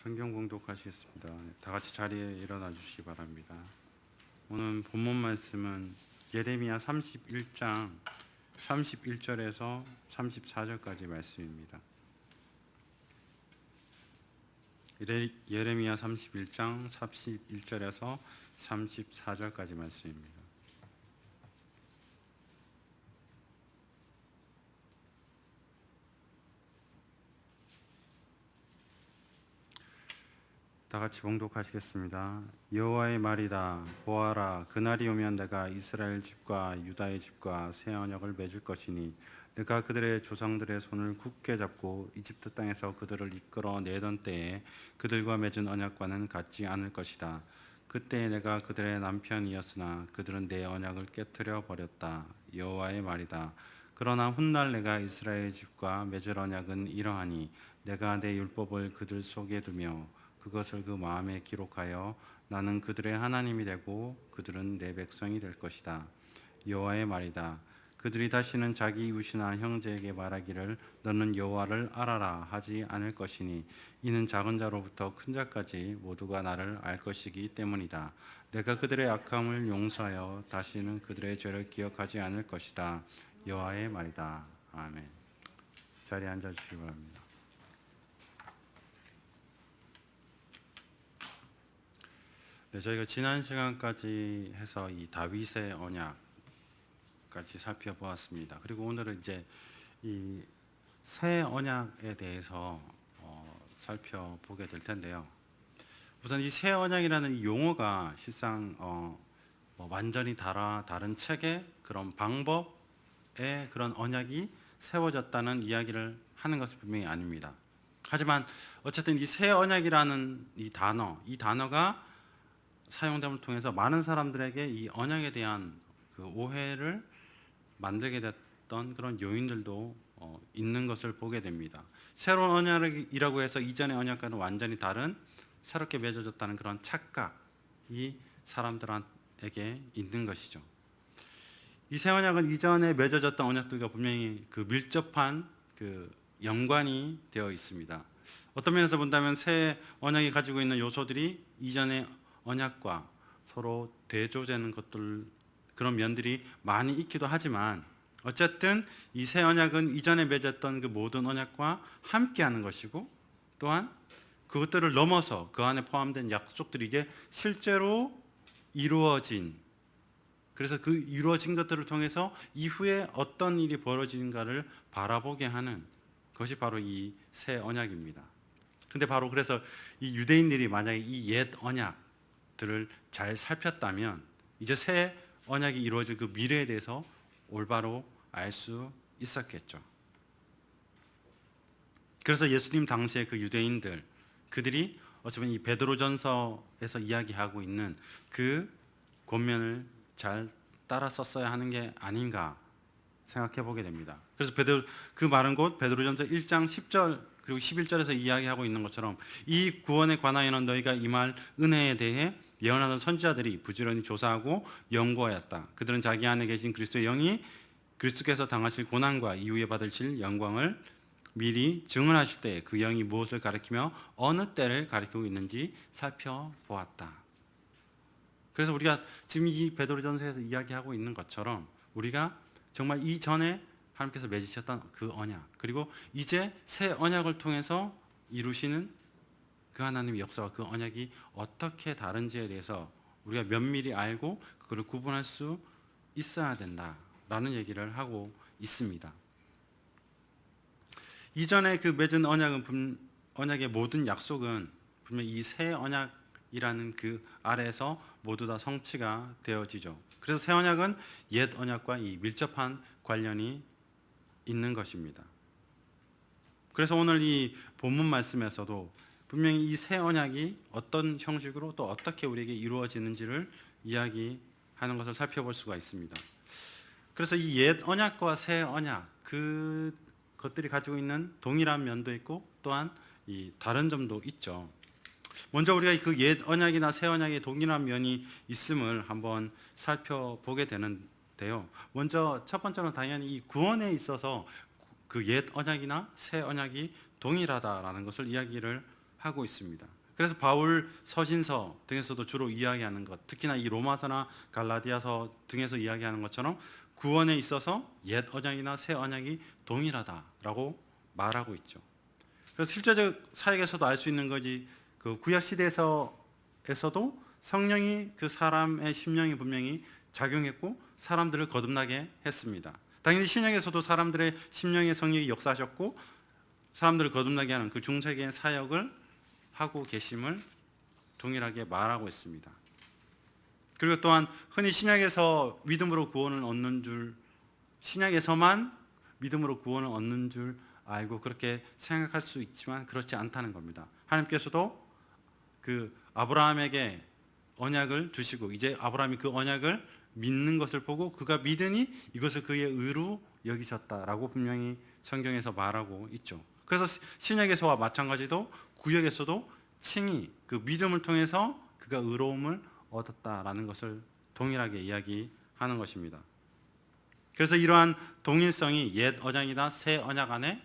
성경 봉독하시겠습니다. 다 같이 자리에 일어나 주시기 바랍니다. 오늘 본문 말씀은 예레미야 31장 31절에서 34절까지 말씀입니다. 예레미야 31장 31절에서 34절까지 말씀입니다. 다 같이 봉독하시겠습니다. 여호와의 말이다. 보아라, 그날이 오면 내가 이스라엘 집과 유다의 집과 새 언약을 맺을 것이니 내가 그들의 조상들의 손을 굳게 잡고 이집트 땅에서 그들을 이끌어 내던 때에 그들과 맺은 언약과는 같지 않을 것이다. 그때 내가 그들의 남편이었으나 그들은 내 언약을 깨트려 버렸다. 여호와의 말이다. 그러나 훗날 내가 이스라엘 집과 맺을 언약은 이러하니 내가 내 율법을 그들 속에 두며 그것을 그 마음에 기록하여 나는 그들의 하나님이 되고 그들은 내 백성이 될 것이다. 여호와의 말이다. 그들이 다시는 자기 이웃이나 형제에게 말하기를 너는 여호와를 알아라 하지 않을 것이니 이는 작은 자로부터 큰 자까지 모두가 나를 알 것이기 때문이다. 내가 그들의 악함을 용서하여 다시는 그들의 죄를 기억하지 않을 것이다. 여호와의 말이다. 아멘. 자리에 앉아주시기 바랍니다. 네, 저희가 지난 시간까지 해서 이 다윗의 언약까지 살펴보았습니다. 그리고 오늘은 이제 이 새 언약에 대해서 살펴보게 될 텐데요. 우선 이 새 언약이라는 이 용어가 실상 완전히 다른 책의 그런 방법의 그런 언약이 세워졌다는 이야기를 하는 것은 분명히 아닙니다. 하지만 어쨌든 이 새 언약이라는 이 단어가 사용됨을 통해서 많은 사람들에게 이 언약에 대한 그 오해를 만들게 됐던 그런 요인들도 있는 것을 보게 됩니다. 새로운 언약이라고 해서 이전의 언약과는 완전히 다른 새롭게 맺어졌다는 그런 착각이 사람들에게 있는 것이죠. 이 새 언약은 이전에 맺어졌던 언약들과 분명히 그 밀접한 그 연관이 되어 있습니다. 어떤 면에서 본다면 새 언약이 가지고 있는 요소들이 이전의 언약과 서로 대조되는 것들, 그런 면들이 많이 있기도 하지만 어쨌든 이 새 언약은 이전에 맺었던 그 모든 언약과 함께하는 것이고 또한 그것들을 넘어서 그 안에 포함된 약속들이 이제 실제로 이루어진, 그래서 그 이루어진 것들을 통해서 이후에 어떤 일이 벌어지는가를 바라보게 하는 것이 바로 이 새 언약입니다. 근데 바로 그래서 이 유대인들이 만약에 이 옛 언약들을 잘 살폈다면 이제 새 언약이 이루어질 그 미래에 대해서 올바로 알 수 있었겠죠. 그래서 예수님 당시에 그 유대인들, 그들이 어쩌면 이 베드로전서에서 이야기하고 있는 그 권면을 잘 따라 썼어야 하는 게 아닌가 생각해 보게 됩니다. 그래서 그 말은 곧 베드로전서 1장 10절 그리고 11절에서 이야기하고 있는 것처럼 이 구원에 관하여는 너희가 이 말 은혜에 대해 예언하던 선지자들이 부지런히 조사하고 연구하였다. 그들은 자기 안에 계신 그리스도의 영이 그리스도께서 당하실 고난과 이후에 받으실 영광을 미리 증언하실 때 그 영이 무엇을 가리키며 어느 때를 가리키고 있는지 살펴보았다. 그래서 우리가 지금 이 베드로전서에서 이야기하고 있는 것처럼 우리가 정말 이전에 하나님께서 맺으셨던 그 언약, 그리고 이제 새 언약을 통해서 이루시는 그 하나님의 역사와 그 언약이 어떻게 다른지에 대해서 우리가 면밀히 알고 그걸 구분할 수 있어야 된다라는 얘기를 하고 있습니다. 이전에 그 맺은 언약의 모든 약속은 분명히 이 새 언약이라는 그 아래에서 모두 다 성취가 되어지죠. 그래서 새 언약은 옛 언약과 이 밀접한 관련이 있는 것입니다. 그래서 오늘 이 본문 말씀에서도 분명히 이 새 언약이 어떤 형식으로 또 어떻게 우리에게 이루어지는지를 이야기하는 것을 살펴볼 수가 있습니다. 그래서 이 옛 언약과 새 언약, 그것들이 가지고 있는 동일한 면도 있고 또한 이 다른 점도 있죠. 먼저 우리가 그 옛 언약이나 새 언약의 동일한 면이 있음을 한번 살펴보게 되는데요. 먼저 첫 번째는 당연히 이 구원에 있어서 그 옛 언약이나 새 언약이 동일하다라는 것을 이야기를 하고 있습니다. 그래서 바울 서신서 등에서도 주로 이야기하는 것, 특히나 이 로마서나 갈라디아서 등에서 이야기하는 것처럼 구원에 있어서 옛 언약이나 새 언약이 동일하다라고 말하고 있죠. 그래서 실제적 사역에서도 알 수 있는 거지, 그 구약 시대에서도 성령이 그 사람의 심령에 분명히 작용했고 사람들을 거듭나게 했습니다. 당연히 신약에서도 사람들의 심령의 성령이 역사하셨고 사람들을 거듭나게 하는 그 중세기의 사역을 하고 계심을 동일하게 말하고 있습니다. 그리고 또한 흔히 신약에서 믿음으로 구원을 얻는 줄, 신약에서만 믿음으로 구원을 얻는 줄 알고 그렇게 생각할 수 있지만 그렇지 않다는 겁니다. 하나님께서도 그 아브라함에게 언약을 주시고 이제 아브라함이 그 언약을 믿는 것을 보고 그가 믿으니 이것을 그의 의로 여기셨다라고 분명히 성경에서 말하고 있죠. 그래서 신약에서와 마찬가지로 구약에서도 칭의, 그 믿음을 통해서 그가 의로움을 얻었다라는 것을 동일하게 이야기하는 것입니다. 그래서 이러한 동일성이 옛 언약이나 새 언약 안에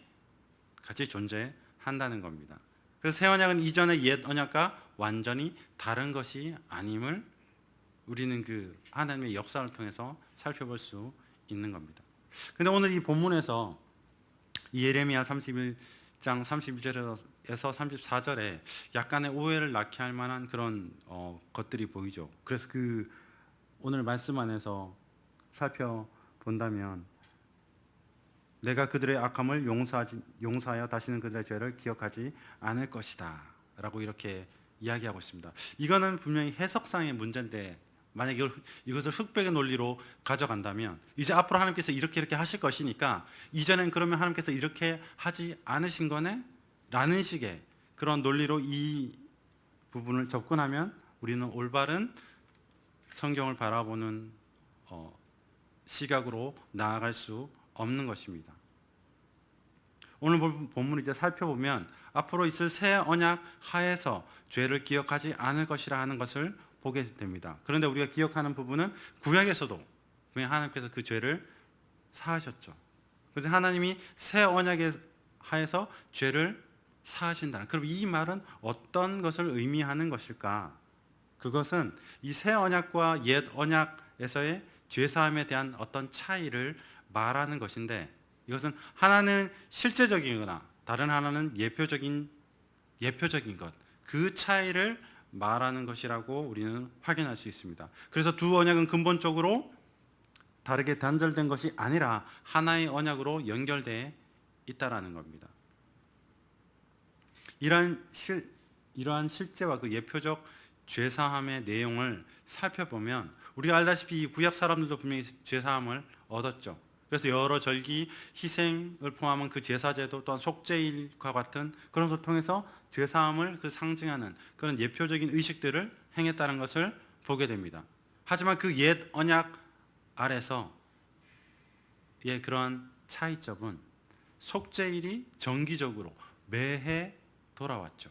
같이 존재한다는 겁니다. 그래서 새 언약은 이전의 옛 언약과 완전히 다른 것이 아님을 우리는 그 하나님의 역사를 통해서 살펴볼 수 있는 겁니다. 근데 오늘 이 본문에서 이 예레미야 31장 31절에서 34절에 약간의 오해를 낳게 할 만한 그런 것들이 보이죠. 그래서 그 오늘 말씀 안에서 살펴본다면 내가 그들의 악함을 용서하여 다시는 그들의 죄를 기억하지 않을 것이다 라고 이렇게 이야기하고 있습니다. 이거는 분명히 해석상의 문제인데 만약 이것을 흑백의 논리로 가져간다면 이제 앞으로 하나님께서 이렇게 하실 것이니까 이전엔 그러면 하나님께서 이렇게 하지 않으신 거네? 라는 식의 그런 논리로 이 부분을 접근하면 우리는 올바른 성경을 바라보는 시각으로 나아갈 수 없는 것입니다. 오늘 본문을 이제 살펴보면 앞으로 있을 새 언약 하에서 죄를 기억하지 않을 것이라 하는 것을 보게 됩니다. 그런데 우리가 기억하는 부분은 구약에서도 분명히 하나님께서 그 죄를 사하셨죠. 그런데 하나님이 새 언약에 하에서 죄를 사하신다는, 그럼 이 말은 어떤 것을 의미하는 것일까? 그것은 이 새 언약과 옛 언약에서의 죄 사함에 대한 어떤 차이를 말하는 것인데 이것은 하나는 실제적이거나 다른 하나는 예표적인 것, 그 차이를 말하는 것이라고 우리는 확인할 수 있습니다. 그래서 두 언약은 근본적으로 다르게 단절된 것이 아니라 하나의 언약으로 연결되어 있다라는 겁니다. 이러한 실제와 그 예표적 죄사함의 내용을 살펴보면 우리가 알다시피 이 구약 사람들도 분명히 죄사함을 얻었죠. 그래서 여러 절기, 희생을 포함한 그 제사제도 또한 속죄일과 같은 그런 것을 통해서 죄사함을 그 상징하는 그런 예표적인 의식들을 행했다는 것을 보게 됩니다. 하지만 그 옛 언약 아래서 그런 차이점은 속죄일이 정기적으로 매해 돌아왔죠.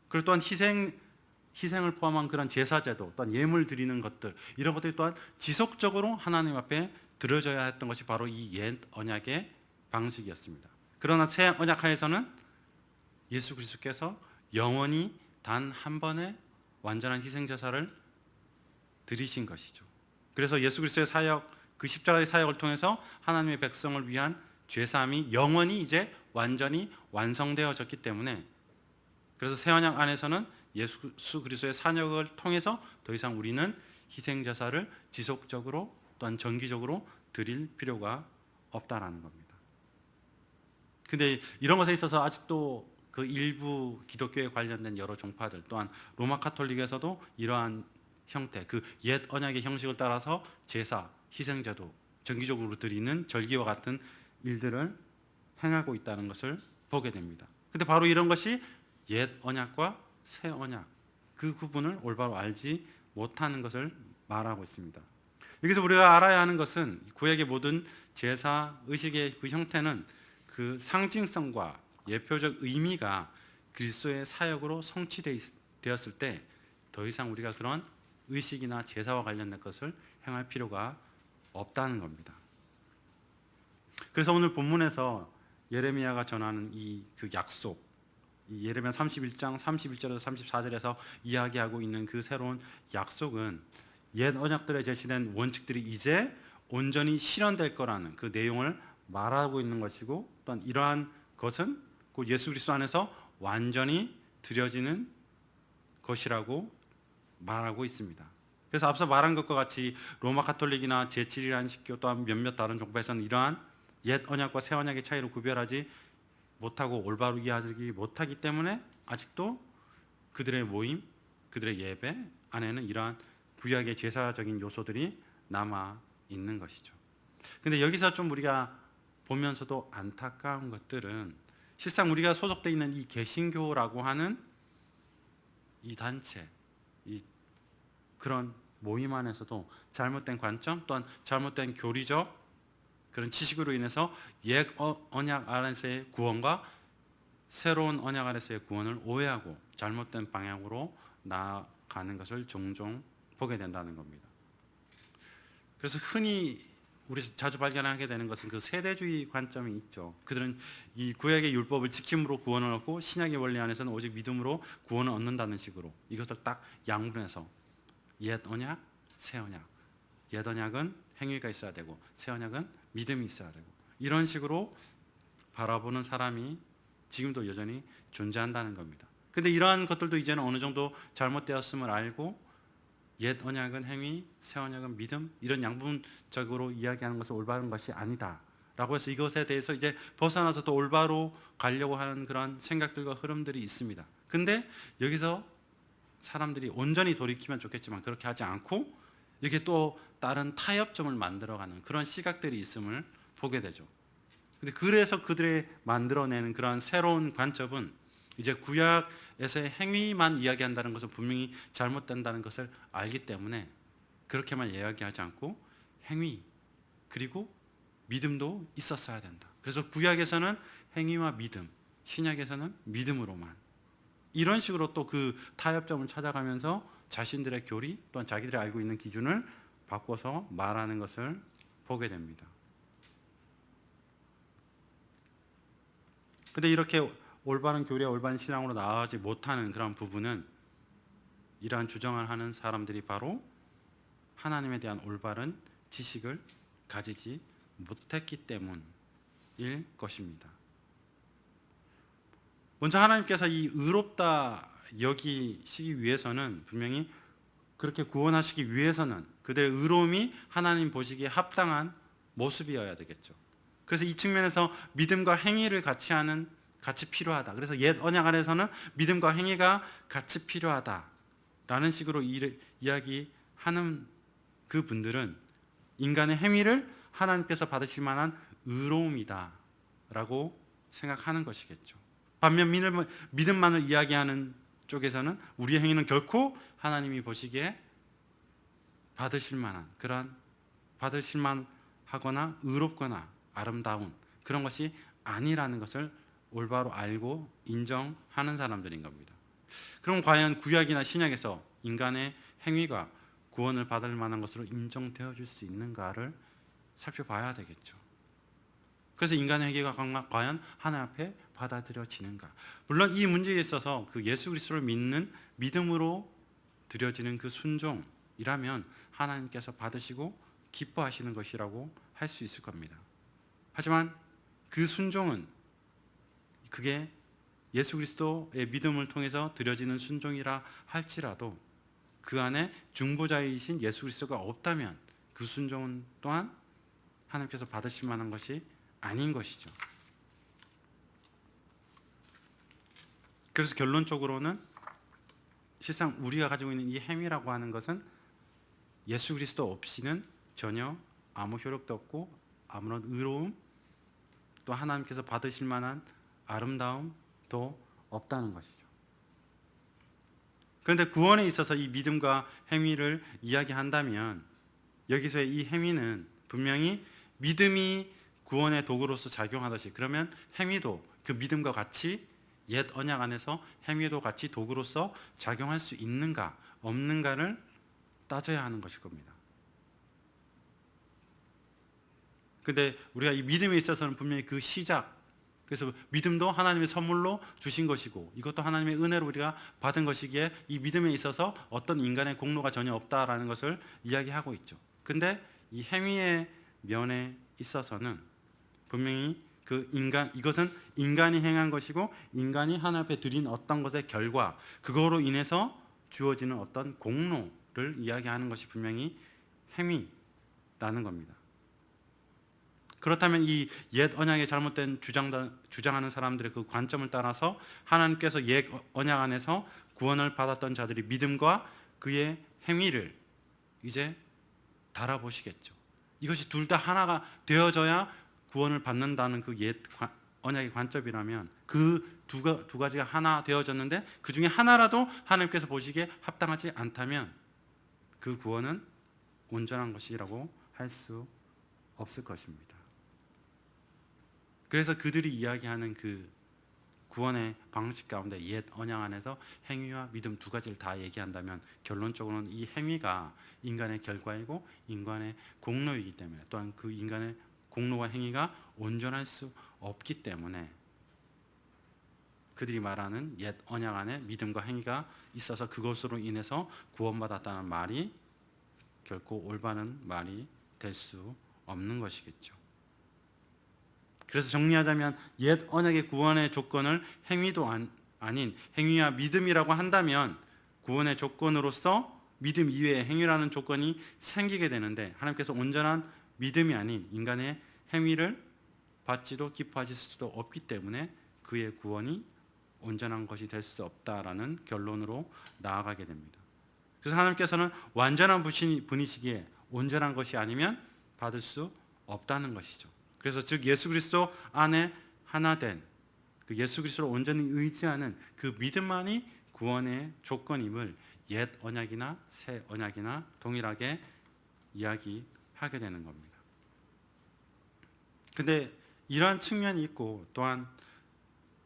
그리고 또한 희생을 포함한 그런 제사제도, 또한 예물 드리는 것들, 이런 것들이 또한 지속적으로 하나님 앞에 드려져야 했던 것이 바로 이 옛 언약의 방식이었습니다. 그러나 새 언약 하에서는 예수 그리스도께서 영원히 단 한 번의 완전한 희생 제사를 드리신 것이죠. 그래서 예수 그리스도의 사역, 그 십자가의 사역을 통해서 하나님의 백성을 위한 죄사함이 영원히 이제 완전히 완성되어졌기 때문에, 그래서 새 언약 안에서는 예수 그리스도의 사역을 통해서 더 이상 우리는 희생 제사를 지속적으로 또한 정기적으로 드릴 필요가 없다라는 겁니다. 근데 이런 것에 있어서 아직도 그 일부 기독교에 관련된 여러 종파들, 또한 로마 카톨릭에서도 이러한 형태, 그 옛 언약의 형식을 따라서 제사, 희생제도 정기적으로 드리는 절기와 같은 일들을 행하고 있다는 것을 보게 됩니다. 근데 바로 이런 것이 옛 언약과 새 언약, 그 구분을 올바로 알지 못하는 것을 말하고 있습니다. 여기서 우리가 알아야 하는 것은 구약의 모든 제사 의식의 그 형태는 그 상징성과 예표적 의미가 그리스도의 사역으로 성취되었을 때 더 이상 우리가 그런 의식이나 제사와 관련된 것을 행할 필요가 없다는 겁니다. 그래서 오늘 본문에서 예레미야가 전하는 이 그 약속, 이 예레미야 31장 31절에서 34절에서 이야기하고 있는 그 새로운 약속은 옛 언약들에 제시된 원칙들이 이제 온전히 실현될 거라는 그 내용을 말하고 있는 것이고, 또한 이러한 것은 곧 예수 그리스도 안에서 완전히 드려지는 것이라고 말하고 있습니다. 그래서 앞서 말한 것과 같이 로마 가톨릭이나 제7일 안식교 또한 몇몇 다른 종파에서는 이러한 옛 언약과 새 언약의 차이를 구별하지 못하고 올바로 이해하지 못하기 때문에 아직도 그들의 모임, 그들의 예배 안에는 이러한 구약의 제사적인 요소들이 남아 있는 것이죠. 근데 여기서 좀 우리가 보면서도 안타까운 것들은 실상 우리가 소속되어 있는 이 개신교라고 하는 이 단체, 이 그런 모임 안에서도 잘못된 관점 또한 잘못된 교리적 그런 지식으로 인해서 옛 언약 아래서의 구원과 새로운 언약 아래서의 구원을 오해하고 잘못된 방향으로 나아가는 것을 종종 보게 된다는 겁니다. 그래서 흔히 우리 자주 발견하게 되는 것은 그 세대주의 관점이 있죠. 그들은 이 구약의 율법을 지킴으로 구원을 얻고 신약의 원리 안에서는 오직 믿음으로 구원을 얻는다는 식으로 이것을 딱 양분해서 옛 언약, 새 언약. 옛 언약은 행위가 있어야 되고 새 언약은 믿음이 있어야 되고 이런 식으로 바라보는 사람이 지금도 여전히 존재한다는 겁니다. 근데 이러한 것들도 이제는 어느 정도 잘못되었음을 알고 옛 언약은 행위, 새 언약은 믿음 이런 양분적으로 이야기하는 것은 올바른 것이 아니다 라고 해서 이것에 대해서 이제 벗어나서 또 올바로 가려고 하는 그런 생각들과 흐름들이 있습니다. 근데 여기서 사람들이 온전히 돌이키면 좋겠지만 그렇게 하지 않고 이렇게 또 다른 타협점을 만들어가는 그런 시각들이 있음을 보게 되죠. 근데 그래서 그들이 만들어내는 그런 새로운 관점은 이제 구약에서의 행위만 이야기한다는 것은 분명히 잘못된다는 것을 알기 때문에 그렇게만 이야기하지 않고 행위 그리고 믿음도 있었어야 된다. 그래서 구약에서는 행위와 믿음, 신약에서는 믿음으로만 이런 식으로 또 그 타협점을 찾아가면서 자신들의 교리 또한 자기들이 알고 있는 기준을 바꿔서 말하는 것을 보게 됩니다. 근데 이렇게 올바른 교리와 올바른 신앙으로 나아가지 못하는 그런 부분은 이러한 주장을 하는 사람들이 바로 하나님에 대한 올바른 지식을 가지지 못했기 때문일 것입니다. 먼저 하나님께서 이 의롭다 여기시기 위해서는 분명히 그렇게 구원하시기 위해서는 그들의 의로움이 하나님 보시기에 합당한 모습이어야 되겠죠. 그래서 이 측면에서 믿음과 행위를 같이 필요하다. 그래서 옛 언약 안에서는 믿음과 행위가 같이 필요하다라는 식으로 이야기하는 그 분들은 인간의 행위를 하나님께서 받으실 만한 의로움이다라고 생각하는 것이겠죠. 반면 믿음만을 이야기하는 쪽에서는 우리의 행위는 결코 하나님이 보시기에 받으실 만하거나 의롭거나 아름다운 그런 것이 아니라는 것을 올바로 알고 인정하는 사람들인 겁니다. 그럼 과연 구약이나 신약에서 인간의 행위가 구원을 받을 만한 것으로 인정되어 줄 수 있는가를 살펴봐야 되겠죠. 그래서 인간의 행위가 과연 하나님 앞에 받아들여지는가? 물론 이 문제에 있어서 그 예수 그리스도를 믿는 믿음으로 드려지는 그 순종이라면 하나님께서 받으시고 기뻐하시는 것이라고 할 수 있을 겁니다. 하지만 그 순종은 그게 예수 그리스도의 믿음을 통해서 드려지는 순종이라 할지라도 그 안에 중보자이신 예수 그리스도가 없다면 그 순종은 또한 하나님께서 받으실 만한 것이 아닌 것이죠. 그래서 결론적으로는 실상 우리가 가지고 있는 이 행위라고 하는 것은 예수 그리스도 없이는 전혀 아무 효력도 없고 아무런 의로움 또 하나님께서 받으실 만한 아름다움도 없다는 것이죠. 그런데 구원에 있어서 이 믿음과 행위를 이야기한다면 여기서의 이 행위는 분명히 믿음이 구원의 도구로서 작용하듯이 그러면 행위도 그 믿음과 같이 옛 언약 안에서 행위도 같이 도구로서 작용할 수 있는가 없는가를 따져야 하는 것일 겁니다. 근데 우리가 이 믿음에 있어서는 분명히 그 시작 그래서 믿음도 하나님의 선물로 주신 것이고 이것도 하나님의 은혜로 우리가 받은 것이기에 이 믿음에 있어서 어떤 인간의 공로가 전혀 없다라는 것을 이야기하고 있죠. 근데 이 행위의 면에 있어서는 분명히 이것은 인간이 행한 것이고 인간이 하나님 앞에 드린 어떤 것의 결과, 그거로 인해서 주어지는 어떤 공로를 이야기하는 것이 분명히 행위라는 겁니다. 그렇다면 이 옛 언약의 잘못된 주장하는 사람들의 그 관점을 따라서 하나님께서 옛 언약 안에서 구원을 받았던 자들이 믿음과 그의 행위를 이제 달아보시겠죠. 이것이 둘 다 하나가 되어져야 구원을 받는다는 그 옛 언약의 관점이라면 그 두 가지가 하나 되어졌는데 그 중에 하나라도 하나님께서 보시기에 합당하지 않다면 그 구원은 온전한 것이라고 할 수 없을 것입니다. 그래서 그들이 이야기하는 그 구원의 방식 가운데 옛 언약 안에서 행위와 믿음 두 가지를 다 얘기한다면 결론적으로는 이 행위가 인간의 결과이고 인간의 공로이기 때문에 또한 그 인간의 공로와 행위가 온전할 수 없기 때문에 그들이 말하는 옛 언약 안에 믿음과 행위가 있어서 그것으로 인해서 구원받았다는 말이 결코 올바른 말이 될 수 없는 것이겠죠. 그래서 정리하자면 옛 언약의 구원의 조건을 행위도 아닌 행위와 믿음이라고 한다면 구원의 조건으로서 믿음 이외의 행위라는 조건이 생기게 되는데 하나님께서 온전한 믿음이 아닌 인간의 행위를 받지도 기뻐하실 수도 없기 때문에 그의 구원이 온전한 것이 될 수 없다라는 결론으로 나아가게 됩니다. 그래서 하나님께서는 완전한 분이시기에 온전한 것이 아니면 받을 수 없다는 것이죠. 그래서 즉 예수 그리스도 안에 하나 된 그 예수 그리스도를 온전히 의지하는 그 믿음만이 구원의 조건임을 옛 언약이나 새 언약이나 동일하게 이야기하게 되는 겁니다. 근데 이러한 측면이 있고 또한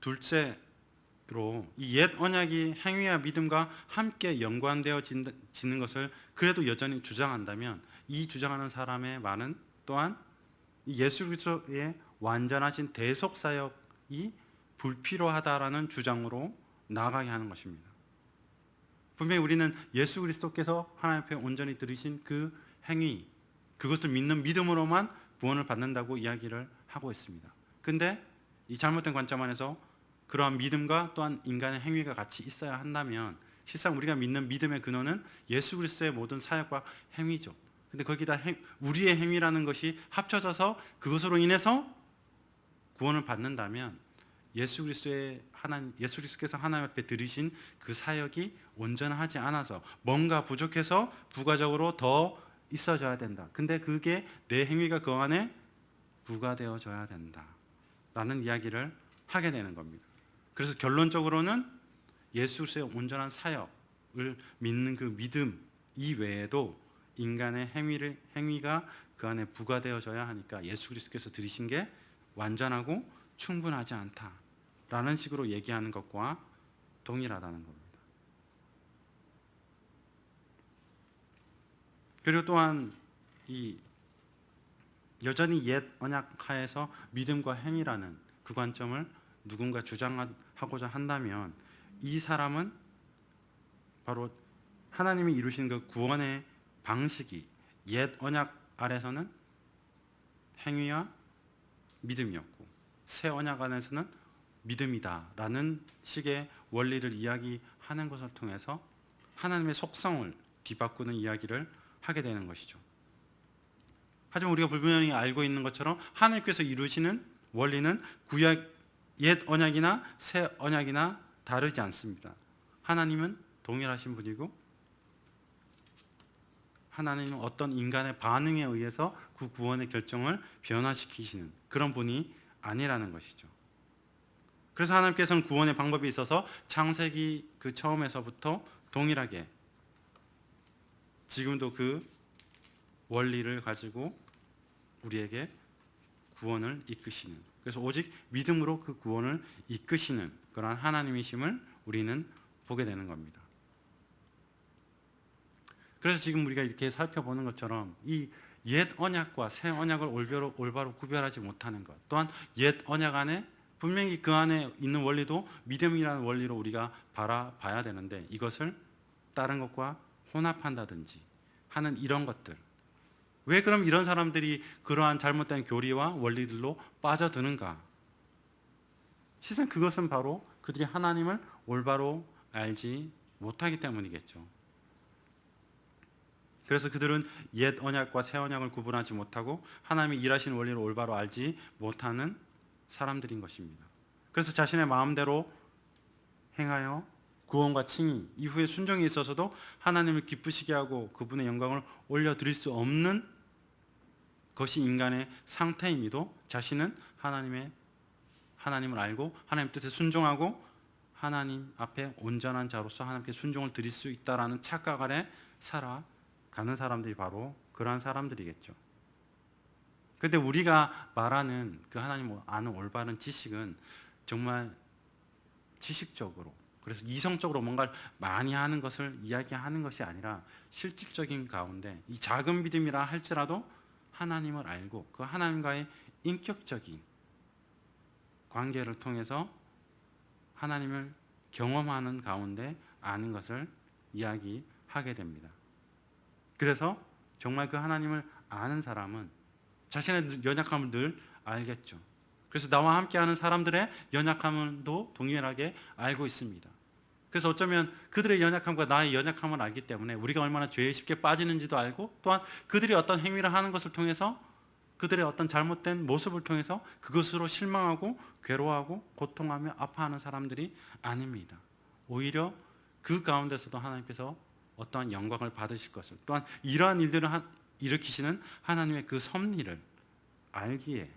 둘째로 이 옛 언약이 행위와 믿음과 함께 연관되어지는 것을 그래도 여전히 주장한다면 이 주장하는 사람의 말은 또한 예수 그리스도의 완전하신 대속 사역이 불필요하다라는 주장으로 나아가게 하는 것입니다. 분명히 우리는 예수 그리스도께서 하나님 앞에 온전히 들으신 그 행위, 그것을 믿는 믿음으로만 구원을 받는다고 이야기를 하고 있습니다. 근데 이 잘못된 관점 안에서 그러한 믿음과 또한 인간의 행위가 같이 있어야 한다면 실상 우리가 믿는 믿음의 근원은 예수 그리스도의 모든 사역과 행위죠. 근데 거기다 우리의 행위라는 것이 합쳐져서 그것으로 인해서 구원을 받는다면 예수 그리스도께서 하나님 앞에 들으신 그 사역이 온전하지 않아서 뭔가 부족해서 부가적으로 더 있어져야 된다. 근데 그게 내 행위가 그 안에 부과되어져야 된다라는 이야기를 하게 되는 겁니다. 그래서 결론적으로는 예수 그리스도의 온전한 사역을 믿는 그 믿음 이외에도 인간의 행위가 그 안에 부과되어져야 하니까 예수 그리스도께서 들으신 게 완전하고 충분하지 않다라는 식으로 얘기하는 것과 동일하다는 겁니다. 그리고 또한 여전히 옛 언약 하에서 믿음과 행위라는 그 관점을 누군가 주장하고자 한다면 이 사람은 바로 하나님이 이루신 그 구원의 방식이 옛 언약 아래서는 행위와 믿음이었고 새 언약 안에서는 믿음이다라는 식의 원리를 이야기하는 것을 통해서 하나님의 속성을 뒤바꾸는 이야기를 하게 되는 것이죠. 하지만 우리가 분명히 알고 있는 것처럼 하나님께서 이루시는 원리는 구약 옛 언약이나 새 언약이나 다르지 않습니다. 하나님은 동일하신 분이고 하나님은 어떤 인간의 반응에 의해서 그 구원의 결정을 변화시키시는 그런 분이 아니라는 것이죠. 그래서 하나님께서는 구원의 방법이 있어서 창세기 그 처음에서부터 동일하게 지금도 그 원리를 가지고 우리에게 구원을 이끄시는, 그래서 오직 믿음으로 그 구원을 이끄시는 그러한 하나님이심을 우리는 보게 되는 겁니다. 그래서 지금 우리가 이렇게 살펴보는 것처럼 이 옛 언약과 새 언약을 올바로 구별하지 못하는 것, 또한 옛 언약 안에 분명히 그 안에 있는 원리도 믿음이라는 원리로 우리가 바라봐야 되는데 이것을 다른 것과 혼합한다든지 하는 이런 것들. 왜 그럼 이런 사람들이 그러한 잘못된 교리와 원리들로 빠져드는가? 실상 그것은 바로 그들이 하나님을 올바로 알지 못하기 때문이겠죠. 그래서 그들은 옛 언약과 새 언약을 구분하지 못하고 하나님이 일하시는 원리를 올바로 알지 못하는 사람들인 것입니다. 그래서 자신의 마음대로 행하여 구원과 칭의 이후에 순종이 있어서도 하나님을 기쁘시게 하고 그분의 영광을 올려드릴 수 없는 것이 인간의 상태임에도 자신은 하나님을 알고 하나님 뜻에 순종하고 하나님 앞에 온전한 자로서 하나님께 순종을 드릴 수 있다라는 착각 아래 살아가는 사람들이 바로 그러한 사람들이겠죠. 그런데 우리가 말하는 그 하나님을 아는 올바른 지식은 정말 지식적으로, 그래서 이성적으로 뭔가를 많이 하는 것을 이야기하는 것이 아니라 실질적인 가운데 이 작은 믿음이라 할지라도 하나님을 알고 그 하나님과의 인격적인 관계를 통해서 하나님을 경험하는 가운데 아는 것을 이야기하게 됩니다. 그래서 정말 그 하나님을 아는 사람은 자신의 연약함을 늘 알겠죠. 그래서 나와 함께하는 사람들의 연약함도 동일하게 알고 있습니다. 그래서 어쩌면 그들의 연약함과 나의 연약함을 알기 때문에 우리가 얼마나 죄에 쉽게 빠지는지도 알고 또한 그들이 어떤 행위를 하는 것을 통해서 그들의 어떤 잘못된 모습을 통해서 그것으로 실망하고 괴로워하고 고통하며 아파하는 사람들이 아닙니다. 오히려 그 가운데서도 하나님께서 어떠한 영광을 받으실 것을 또한 이러한 일들을 일으키시는 하나님의 그 섭리를 알기에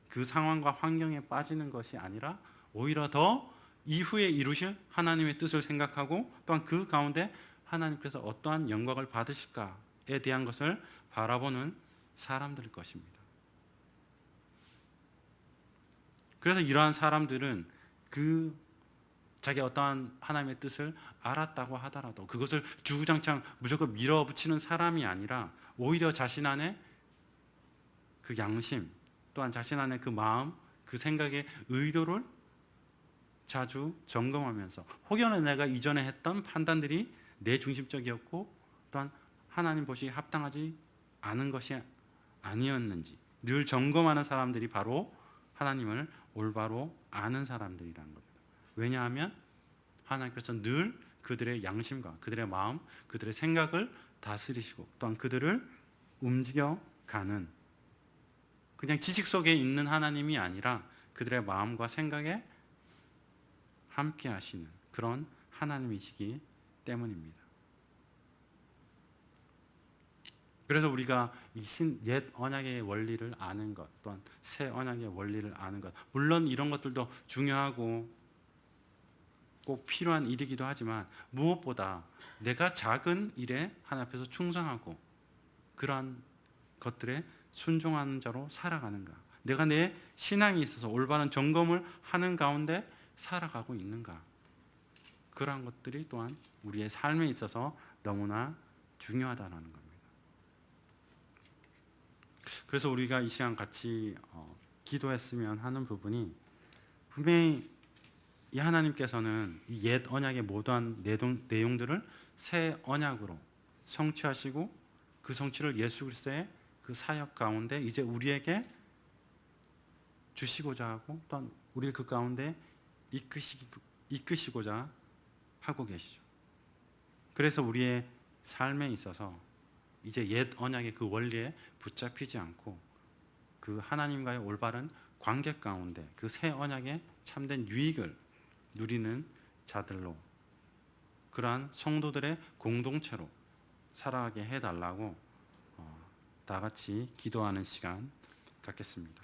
그 상황과 환경에 빠지는 것이 아니라 오히려 더 이후에 이루실 하나님의 뜻을 생각하고 또한 그 가운데 하나님께서 어떠한 영광을 받으실까에 대한 것을 바라보는 사람들일 것입니다. 그래서 이러한 사람들은 그 자기 어떠한 하나님의 뜻을 알았다고 하더라도 그것을 주구장창 무조건 밀어붙이는 사람이 아니라 오히려 자신 안에 그 양심 또한 자신 안에 그 마음 그 생각의 의도를 자주 점검하면서 혹여나 내가 이전에 했던 판단들이 내 중심적이었고 또한 하나님 보시기에 합당하지 않은 것이 아니었는지 늘 점검하는 사람들이 바로 하나님을 올바로 아는 사람들이라는 겁니다. 왜냐하면 하나님께서 늘 그들의 양심과 그들의 마음, 그들의 생각을 다스리시고 또한 그들을 움직여가는 그냥 지식 속에 있는 하나님이 아니라 그들의 마음과 생각에 함께 하시는 그런 하나님이시기 때문입니다. 그래서 우리가 이 옛 언약의 원리를 아는 것 또한 새 언약의 원리를 아는 것 물론 이런 것들도 중요하고 꼭 필요한 일이기도 하지만 무엇보다 내가 작은 일에 하나님 앞에서 충성하고 그러한 것들에 순종하는 자로 살아가는가 내가 내 신앙에 있어서 올바른 점검을 하는 가운데 살아가고 있는가 그러한 것들이 또한 우리의 삶에 있어서 너무나 중요하다는 겁니다. 그래서 우리가 이 시간 같이 기도했으면 하는 부분이 분명히 이 하나님께서는 이 옛 언약의 모든 내용들을 새 언약으로 성취하시고 그 성취를 예수 그리스도의 그 사역 가운데 이제 우리에게 주시고자 하고 또한 우리를 그 가운데 이끄시고자 하고 계시죠. 그래서 우리의 삶에 있어서 이제 옛 언약의 그 원리에 붙잡히지 않고 그 하나님과의 올바른 관계 가운데 그 새 언약의 참된 유익을 누리는 자들로 그러한 성도들의 공동체로 살아가게 해달라고 다 같이 기도하는 시간 갖겠습니다.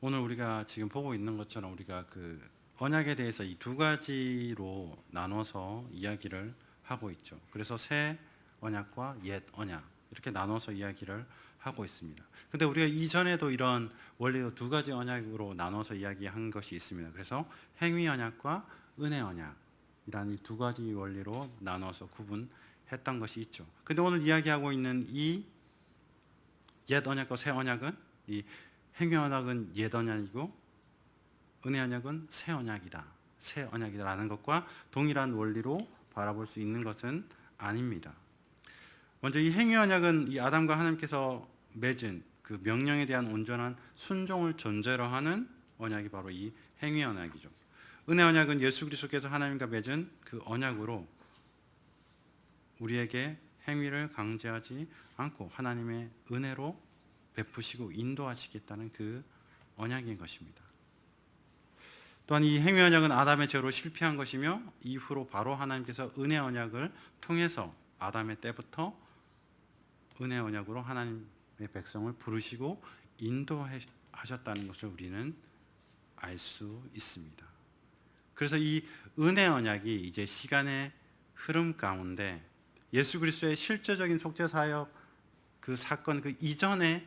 오늘 우리가 지금 보고 있는 것처럼 우리가 그 언약에 대해서 이 두 가지로 나눠서 이야기를 하고 있죠. 그래서 새 언약과 옛 언약 이렇게 나눠서 이야기를 하고 있습니다. 근데 우리가 이전에도 이런 원리로 두 가지 언약으로 나눠서 이야기한 것이 있습니다. 그래서 행위 언약과 은혜 언약이라는 이 두 가지 원리로 나눠서 구분했던 것이 있죠. 근데 오늘 이야기하고 있는 이 옛 언약과 새 언약은 이 행위 언약은 옛 언약이고 은혜 언약은 새 언약이다. 새 언약이다라는 것과 동일한 원리로 바라볼 수 있는 것은 아닙니다. 먼저 이 행위 언약은 이 아담과 하나님께서 맺은 그 명령에 대한 온전한 순종을 전제로 하는 언약이 바로 이 행위 언약이죠. 은혜 언약은 예수 그리스도께서 하나님과 맺은 그 언약으로 우리에게 행위를 강제하지 않고 하나님의 은혜로 베푸시고 인도하시겠다는 그 언약인 것입니다. 또한 이 행위 언약은 아담의 죄로 실패한 것이며 이후로 바로 하나님께서 은혜 언약을 통해서 아담의 때부터 은혜 언약으로 하나님의 백성을 부르시고 인도하셨다는 것을 우리는 알 수 있습니다. 그래서 이 은혜 언약이 이제 시간의 흐름 가운데 예수 그리스도의 실제적인 속죄 사역 그 사건 그 이전의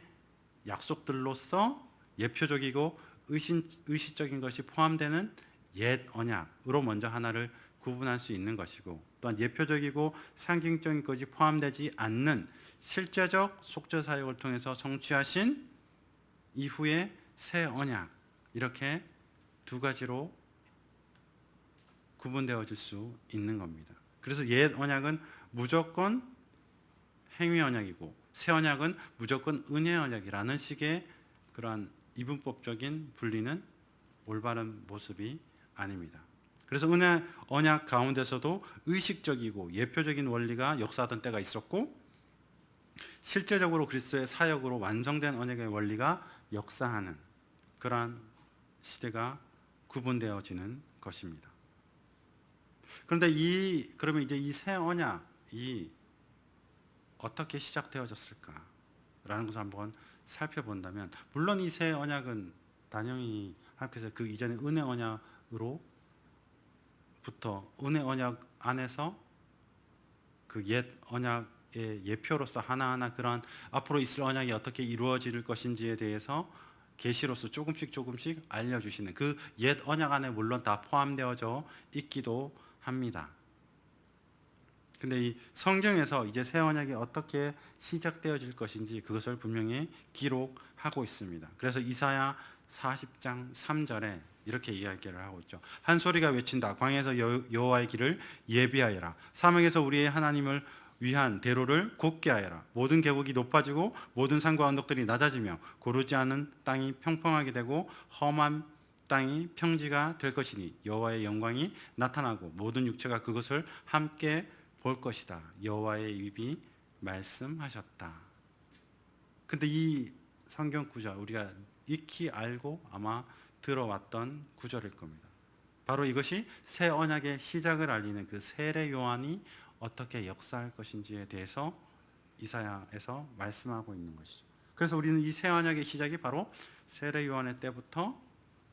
약속들로서 예표적이고 의식적인 것이 포함되는 옛 언약으로 먼저 하나를 구분할 수 있는 것이고, 또한 예표적이고 상징적인 것이 포함되지 않는 실제적 속죄 사역을 통해서 성취하신 이후의 새 언약, 이렇게 두 가지로 구분되어질 수 있는 겁니다. 그래서 옛 언약은 무조건 행위 언약이고 새 언약은 무조건 은혜 언약이라는 식의 그러한 이분법적인 분리는 올바른 모습이 아닙니다. 그래서 은혜 언약 가운데서도 의식적이고 예표적인 원리가 역사하던 때가 있었고, 실제적으로 그리스도의 사역으로 완성된 언약의 원리가 역사하는 그러한 시대가 구분되어지는 것입니다. 그런데 그러면 이제 이 새 언약이 어떻게 시작되어졌을까라는 것을 한번 살펴본다면, 물론 이 새 언약은 단연히 하나님께서 그 이전의 은혜 언약으로부터 은혜 언약 안에서 그 옛 언약의 예표로서 하나하나 그러한 앞으로 있을 언약이 어떻게 이루어질 것인지에 대해서 계시로서 조금씩 알려주시는 그 옛 언약 안에 물론 다 포함되어져 있기도 합니다. 근데 이 성경에서 이제 새 언약이 어떻게 시작되어질 것인지 그것을 분명히 기록하고 있습니다. 그래서 이사야 40장 3절에 이렇게 이야기를 하고 있죠. 한 소리가 외친다. 광야에서 여호와의 길을 예비하여라. 사막에서 우리의 하나님을 위한 대로를 곧게 하여라. 모든 계곡이 높아지고 모든 산과 언덕들이 낮아지며 고르지 않은 땅이 평평하게 되고 험한 땅이 평지가 될 것이니 여호와의 영광이 나타나고 모든 육체가 그것을 함께 볼 것이다. 여호와의 입이 말씀하셨다. 근데 이 성경 구절 우리가 익히 알고 아마 들어왔던 구절일 겁니다. 바로 이것이 새 언약의 시작을 알리는 그 세례 요한이 어떻게 역사할 것인지에 대해서 이사야에서 말씀하고 있는 것이죠. 그래서 우리는 이 새 언약의 시작이 바로 세례 요한의 때부터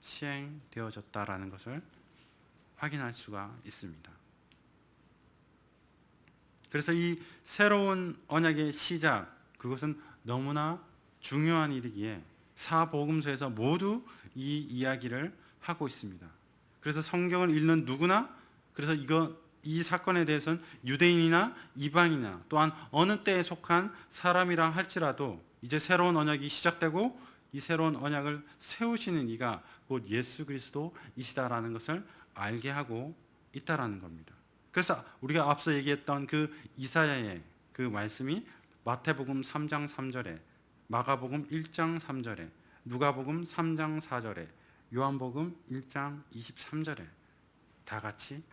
시행되어졌다라는 것을 확인할 수가 있습니다. 그래서 이 새로운 언약의 시작, 그것은 너무나 중요한 일이기에 사복음서에서 모두 이 이야기를 하고 있습니다. 그래서 성경을 읽는 누구나, 그래서 이 사건에 대해서는 유대인이나 이방이나 또한 어느 때에 속한 사람이라 할지라도 이제 새로운 언약이 시작되고 이 새로운 언약을 세우시는 이가 곧 예수 그리스도이시다라는 것을 알게 하고 있다라는 겁니다. 그래서 우리가 앞서 얘기했던 그 이사야의 그 말씀이 마태복음 3장 3절에, 마가복음 1장 3절에, 누가복음 3장 4절에, 요한복음 1장 23절에 다 같이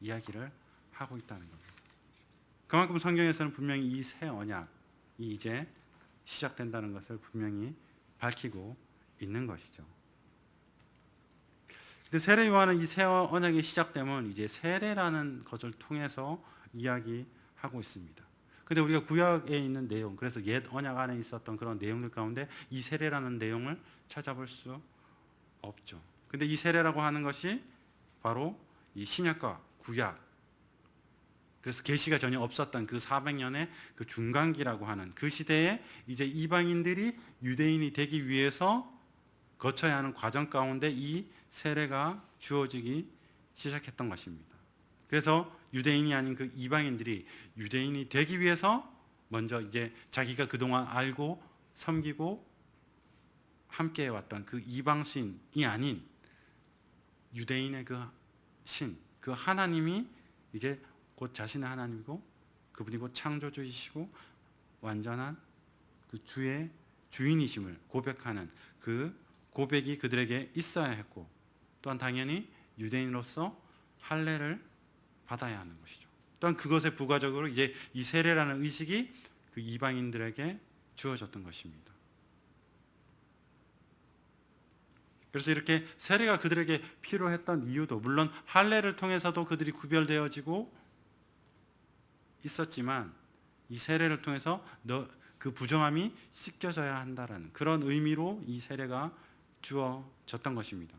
이야기를 하고 있다는 겁니다. 그만큼 성경에서는 분명히 이 새 언약이 이제 시작된다는 것을 분명히 밝히고 있는 것이죠. 근데 세례 요한은 이 새 언약의 시작됨은 이제 세례라는 것을 통해서 이야기하고 있습니다. 근데 우리가 구약에 있는 내용, 그래서 옛 언약 안에 있었던 그런 내용들 가운데 이 세례라는 내용을 찾아볼 수 없죠. 근데 이 세례라고 하는 것이 바로 이 신약과 구약, 그래서 계시가 전혀 없었던 그 400년의 그 중간기라고 하는 그 시대에 이제 이방인들이 유대인이 되기 위해서 거쳐야 하는 과정 가운데 이 세례가 주어지기 시작했던 것입니다. 그래서 유대인이 아닌 그 이방인들이 유대인이 되기 위해서 먼저 이제 자기가 그동안 알고 섬기고 함께 해왔던 그 이방신이 아닌 유대인의 그 신, 그 하나님이 이제 곧 자신의 하나님이고 그분이 곧 창조주이시고 완전한 그 주의 주인이심을 고백하는 그 고백이 그들에게 있어야 했고, 또한 당연히 유대인으로서 할례를 받아야 하는 것이죠. 또한 그것에 부가적으로 이제 이 세례라는 의식이 그 이방인들에게 주어졌던 것입니다. 그래서 이렇게 세례가 그들에게 필요했던 이유도, 물론 할례를 통해서도 그들이 구별되어지고 있었지만 이 세례를 통해서 그 부정함이 씻겨져야 한다는 그런 의미로 이 세례가 주어졌던 것입니다.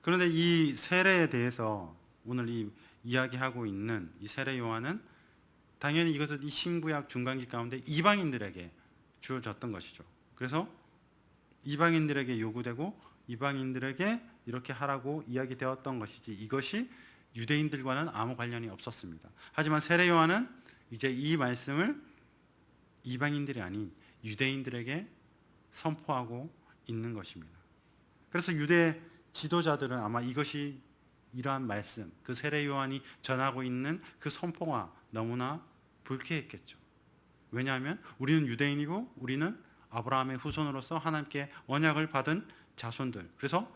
그런데 이 세례에 대해서 오늘 이 이야기하고 있는 이 세례 요한은 당연히 이것은 이 신구약 중간기 가운데 이방인들에게 주어졌던 것이죠. 그래서 이방인들에게 요구되고 이방인들에게 이렇게 하라고 이야기되었던 것이지, 이것이 유대인들과는 아무 관련이 없었습니다. 하지만 세례 요한은 이제 이 말씀을 이방인들이 아닌 유대인들에게 선포하고 있는 것입니다. 그래서 유대 지도자들은 아마 이것이 이러한 말씀, 그 세례 요한이 전하고 있는 그 선포가 너무나 불쾌했겠죠. 왜냐하면 우리는 유대인이고 우리는 아브라함의 후손으로서 하나님께 언약을 받은 자손들, 그래서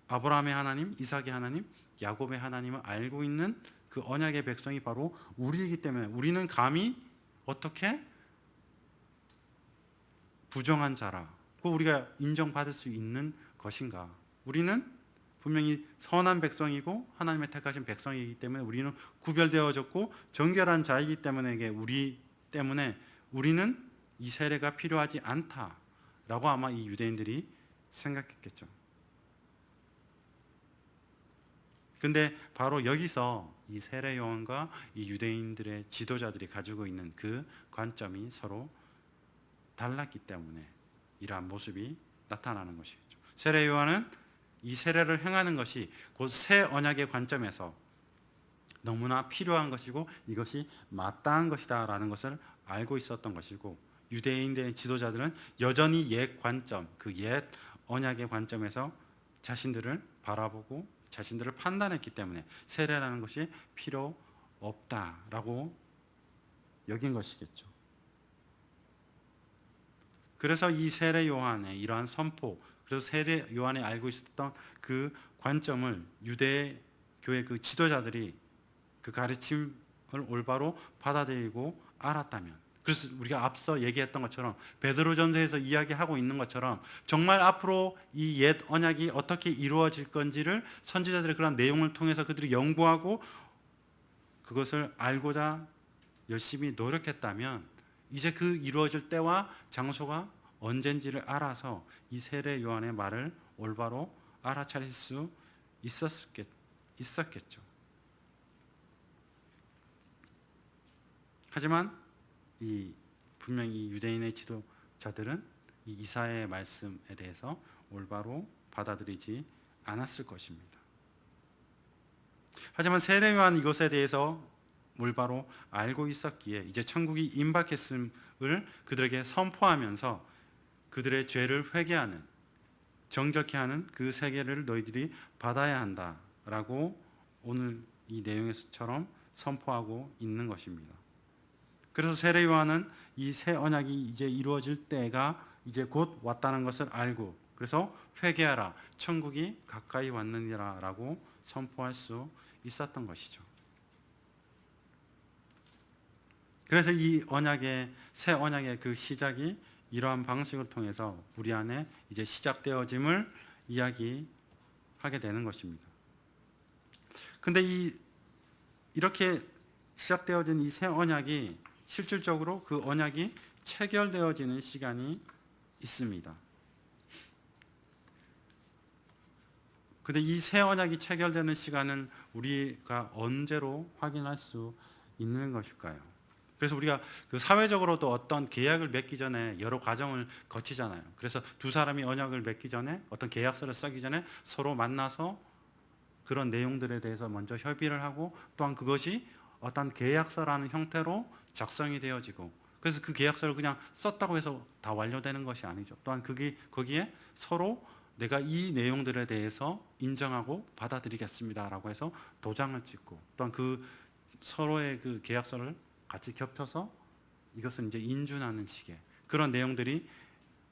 아브라함의 하나님, 이삭의 하나님, 야곱의 하나님을 알고 있는 그 언약의 백성이 바로 우리이기 때문에 우리는 감히 어떻게 부정한 자라고 우리가 인정받을 수 있는 것인가. 우리는 분명히 선한 백성이고 하나님의 택하신 백성이기 때문에 우리는 구별되어졌고 정결한 자이기 때문에 우리 때문에 우리는 이 세례가 필요하지 않다라고 아마 이 유대인들이 생각했겠죠. 근데 바로 여기서 이 세례 요한과 이 유대인들의 지도자들이 가지고 있는 그 관점이 서로 달랐기 때문에 이러한 모습이 나타나는 것이겠죠. 세례 요한은 이 세례를 행하는 것이 곧 새 언약의 관점에서 너무나 필요한 것이고 이것이 마땅한 것이다라는 것을 알고 있었던 것이고, 유대인들의 지도자들은 여전히 옛 관점, 그 옛 언약의 관점에서 자신들을 바라보고 자신들을 판단했기 때문에 세례라는 것이 필요 없다라고 여긴 것이겠죠. 그래서 이 세례 요한의 이러한 선포, 그래서 세례 요한이 알고 있었던 그 관점을 유대 교회 그 지도자들이 그 가르침을 올바로 받아들이고 알았다면, 그래서 우리가 앞서 얘기했던 것처럼 베드로전서에서 이야기하고 있는 것처럼 정말 앞으로 이 옛 언약이 어떻게 이루어질 건지를 선지자들의 그런 내용을 통해서 그들이 연구하고 그것을 알고자 열심히 노력했다면 이제 그 이루어질 때와 장소가 언젠지를 알아서 이 세례 요한의 말을 올바로 알아차릴 수 있었겠죠. 하지만 분명히 유대인의 지도자들은 이 이사야의 말씀에 대해서 올바로 받아들이지 않았을 것입니다. 하지만 세례 요한 이것에 대해서 올바로 알고 있었기에 이제 천국이 임박했음을 그들에게 선포하면서 그들의 죄를 회개하는, 정결케 하는 그 세계를 너희들이 받아야 한다라고 오늘 이 내용에서처럼 선포하고 있는 것입니다. 그래서 세례 요한은 이 새 언약이 이제 이루어질 때가 이제 곧 왔다는 것을 알고, 그래서 회개하라, 천국이 가까이 왔느니라라고 선포할 수 있었던 것이죠. 그래서 이 언약의 새 언약의 그 시작이 이러한 방식을 통해서 우리 안에 이제 시작되어짐을 이야기하게 되는 것입니다. 근데 이렇게 시작되어진 이 새 언약이 실질적으로 그 언약이 체결되어지는 시간이 있습니다. 근데 이 새 언약이 체결되는 시간은 우리가 언제로 확인할 수 있는 것일까요? 그래서 우리가 그 사회적으로도 어떤 계약을 맺기 전에 여러 과정을 거치잖아요. 그래서 두 사람이 언약을 맺기 전에 어떤 계약서를 쓰기 전에 서로 만나서 그런 내용들에 대해서 먼저 협의를 하고, 또한 그것이 어떤 계약서라는 형태로 작성이 되어지고, 그래서 그 계약서를 그냥 썼다고 해서 다 완료되는 것이 아니죠. 또한 거기에 서로 내가 이 내용들에 대해서 인정하고 받아들이겠습니다라고 해서 도장을 찍고, 또한 그 서로의 그 계약서를 같이 겹쳐서 이것은 이제 인준하는 식의 그런 내용들이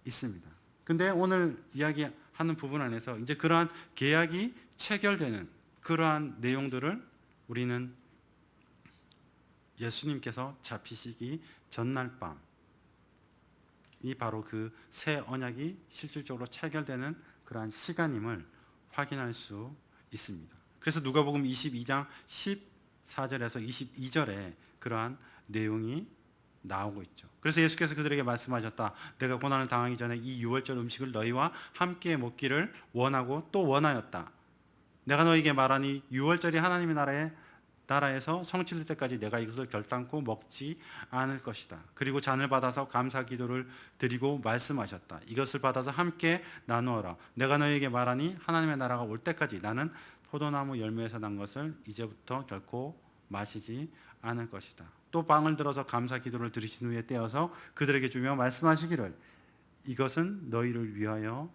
있습니다. 근데 오늘 이야기하는 부분 안에서 이제 그러한 계약이 체결되는 그러한 내용들을 우리는 예수님께서 잡히시기 전날 밤, 이 바로 그 새 언약이 실질적으로 체결되는 그러한 시간임을 확인할 수 있습니다. 그래서 누가복음 22장 14절에서 22절에 그러한 내용이 나오고 있죠. 그래서 예수께서 그들에게 말씀하셨다. 내가 고난을 당하기 전에 이 유월절 음식을 너희와 함께 먹기를 원하고 또 원하였다. 내가 너희에게 말하니 유월절이 하나님의 나라에서 성취될 때까지 내가 이것을 결단코 먹지 않을 것이다. 그리고 잔을 받아서 감사 기도를 드리고 말씀하셨다. 이것을 받아서 함께 나누어라. 내가 너희에게 말하니 하나님의 나라가 올 때까지 나는 포도나무 열매에서 난 것을 이제부터 결코 마시지 않을 것이다. 또 빵을 들어서 감사 기도를 드리신 후에 떼어서 그들에게 주며 말씀하시기를 이것은 너희를 위하여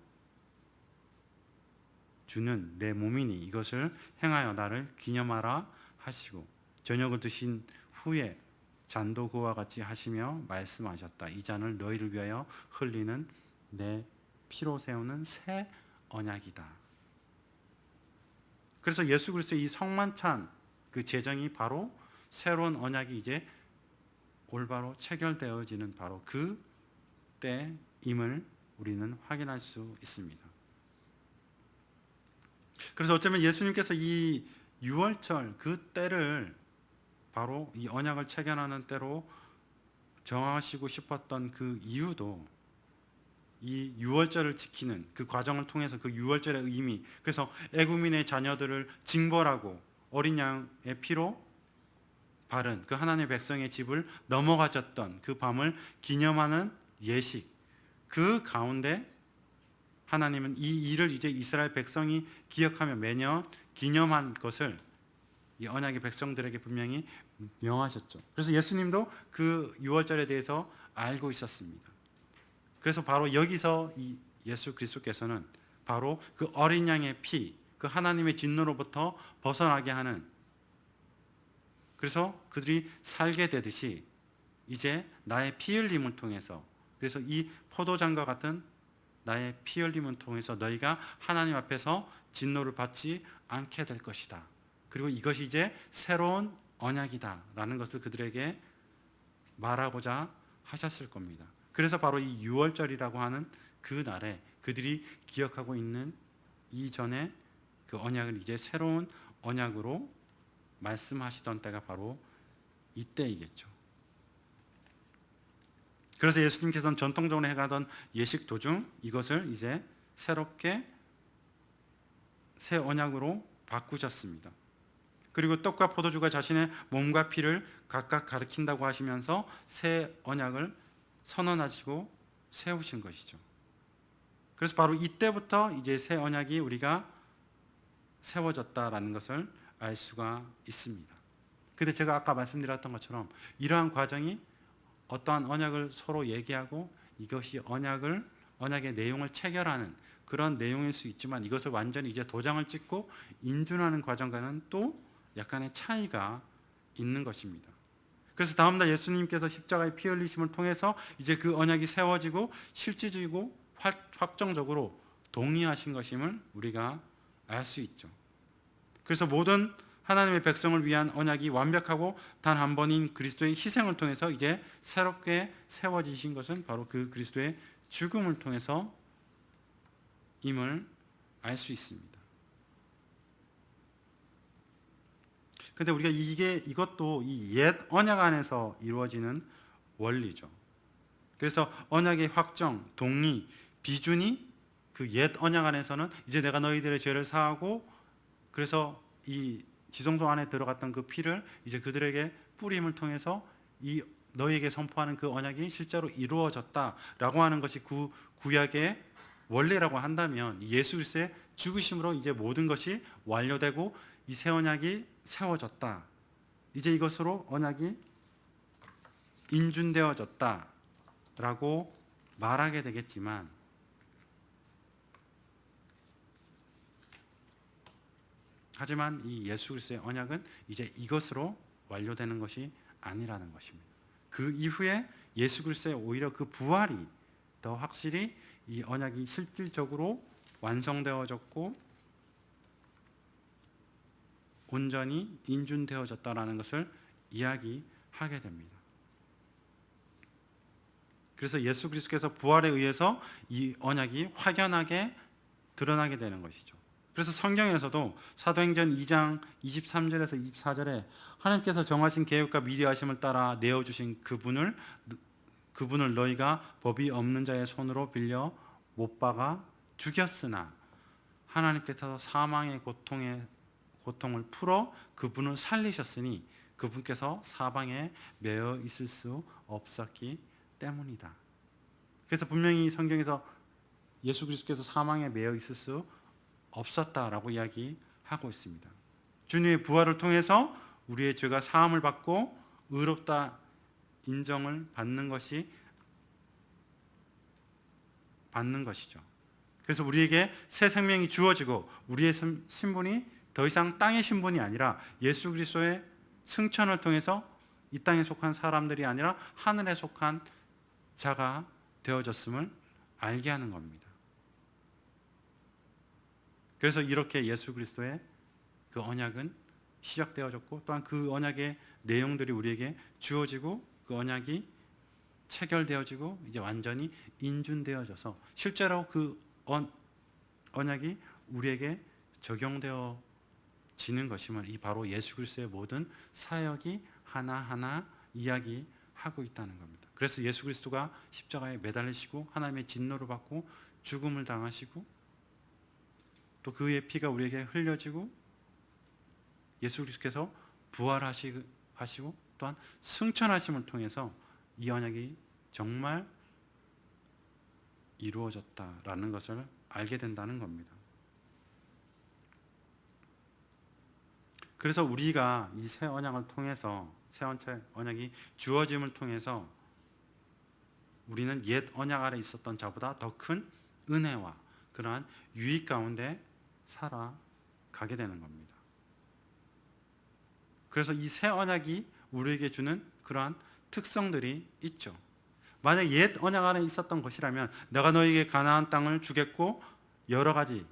주는 내 몸이니 이것을 행하여 나를 기념하라 하시고 저녁을 드신 후에 잔도 그와 같이 하시며 말씀하셨다. 이 잔을 너희를 위하여 흘리는 내 피로 세우는 새 언약이다. 그래서 예수 그리스도의 이 성만찬 그 제정이 바로 새로운 언약이 이제 올바로 체결되어지는 바로 그 때임을 우리는 확인할 수 있습니다. 그래서 어쩌면 예수님께서 이 유월절 그 때를 바로 이 언약을 체결하는 때로 정하시고 싶었던 그 이유도 이 유월절을 지키는 그 과정을 통해서 그 유월절의 의미, 그래서 애국민의 자녀들을 징벌하고 어린 양의 피로 바른 그 하나님의 백성의 집을 넘어가졌던 그 밤을 기념하는 예식, 그 가운데 하나님은 이 일을 이제 이스라엘 백성이 기억하며 매년 기념한 것을 이 언약의 백성들에게 분명히 명하셨죠. 그래서 예수님도 그 유월절에 대해서 알고 있었습니다. 그래서 바로 여기서 이 예수 그리스도께서는 바로 그 어린 양의 피, 그 하나님의 진노로부터 벗어나게 하는, 그래서 그들이 살게 되듯이 이제 나의 피 흘림을 통해서, 그래서 이 포도장과 같은 나의 피 흘림을 통해서 너희가 하나님 앞에서 진노를 받지 않게 될 것이다. 그리고 이것이 이제 새로운 언약이다 라는 것을 그들에게 말하고자 하셨을 겁니다. 그래서 바로 이 유월절이라고 하는 그 날에 그들이 기억하고 있는 이전에 그 언약을 이제 새로운 언약으로 말씀하시던 때가 바로 이때이겠죠. 그래서 예수님께서는 전통적으로 해가던 예식 도중 이것을 이제 새롭게 새 언약으로 바꾸셨습니다. 그리고 떡과 포도주가 자신의 몸과 피를 각각 가리킨다고 하시면서 새 언약을 선언하시고 세우신 것이죠. 그래서 바로 이때부터 이제 새 언약이 우리가 세워졌다라는 것을 알 수가 있습니다. 근데 제가 아까 말씀드렸던 것처럼 이러한 과정이 어떠한 언약을 서로 얘기하고 이것이 언약의 내용을 체결하는 그런 내용일 수 있지만 이것을 완전히 이제 도장을 찍고 인준하는 과정과는 또 약간의 차이가 있는 것입니다. 그래서 다음날 예수님께서 십자가의 피 흘리심을 통해서 이제 그 언약이 세워지고 실질적이고 확정적으로 동의하신 것임을 우리가 알 수 있죠. 그래서 모든 하나님의 백성을 위한 언약이 완벽하고 단 한 번인 그리스도의 희생을 통해서 이제 새롭게 세워지신 것은 바로 그 그리스도의 죽음을 통해서 임을 알 수 있습니다. 근데 우리가 이것도 이 옛 언약 안에서 이루어지는 원리죠. 그래서 언약의 확정, 동의, 비준이 그 옛 언약 안에서는 이제 내가 너희들의 죄를 사하고 그래서 이 지성소 안에 들어갔던 그 피를 이제 그들에게 뿌림을 통해서 이 너희에게 선포하는 그 언약이 실제로 이루어졌다라고 하는 것이 구약의 원리라고 한다면 예수 그리스도의 죽으심으로 이제 모든 것이 완료되고 이 새 언약이 세워졌다. 이제 이것으로 언약이 인준되어졌다라고 말하게 되겠지만 하지만 이 예수 그리스도의 언약은 이제 이것으로 완료되는 것이 아니라는 것입니다. 그 이후에 예수 그리스도의 오히려 그 부활이 더 확실히 이 언약이 실질적으로 완성되어졌고 온전히 인준되어졌다라는 것을 이야기하게 됩니다. 그래서 예수 그리스도께서 부활에 의해서 이 언약이 확연하게 드러나게 되는 것이죠. 그래서 성경에서도 사도행전 2장 23절에서 24절에 하나님께서 정하신 계획과 미리하심을 따라 내어주신 그분을 너희가 법이 없는 자의 손으로 빌려 못 박아 죽였으나 하나님께서 사망의 고통을 풀어 그분을 살리셨으니 그분께서 사방에 매여 있을 수 없었기 때문이다. 그래서 분명히 성경에서 예수 그리스도께서 사망에 매여 있을 수 없었다라고 이야기하고 있습니다. 주님의 부활을 통해서 우리의 죄가 사함을 받고 의롭다 인정을 받는 것이죠. 그래서 우리에게 새 생명이 주어지고 우리의 신분이 더 이상 땅의 신분이 아니라 예수 그리스도의 승천을 통해서 이 땅에 속한 사람들이 아니라 하늘에 속한 자가 되어졌음을 알게 하는 겁니다. 그래서 이렇게 예수 그리스도의 그 언약은 시작되어졌고 또한 그 언약의 내용들이 우리에게 주어지고 그 언약이 체결되어지고 이제 완전히 인준되어져서 실제로 그 언약이 우리에게 적용되어지는 것임을 이 바로 예수 그리스도의 모든 사역이 하나하나 이야기하고 있다는 겁니다. 그래서 예수 그리스도가 십자가에 매달리시고 하나님의 진노를 받고 죽음을 당하시고 또 그의 피가 우리에게 흘려지고 예수 그리스도께서 부활하시고 또한 승천하심을 통해서 이 언약이 정말 이루어졌다라는 것을 알게 된다는 겁니다. 그래서 우리가 이 새 언약을 통해서 새 언약이 주어짐을 통해서 우리는 옛 언약 아래 있었던 자보다 더 큰 은혜와 그러한 유익 가운데 살아가게 되는 겁니다. 그래서 이 새 언약이 우리에게 주는 그러한 특성들이 있죠. 만약 옛 언약 안에 있었던 것이라면 내가 너에게 가나안 땅을 주겠고 여러 가지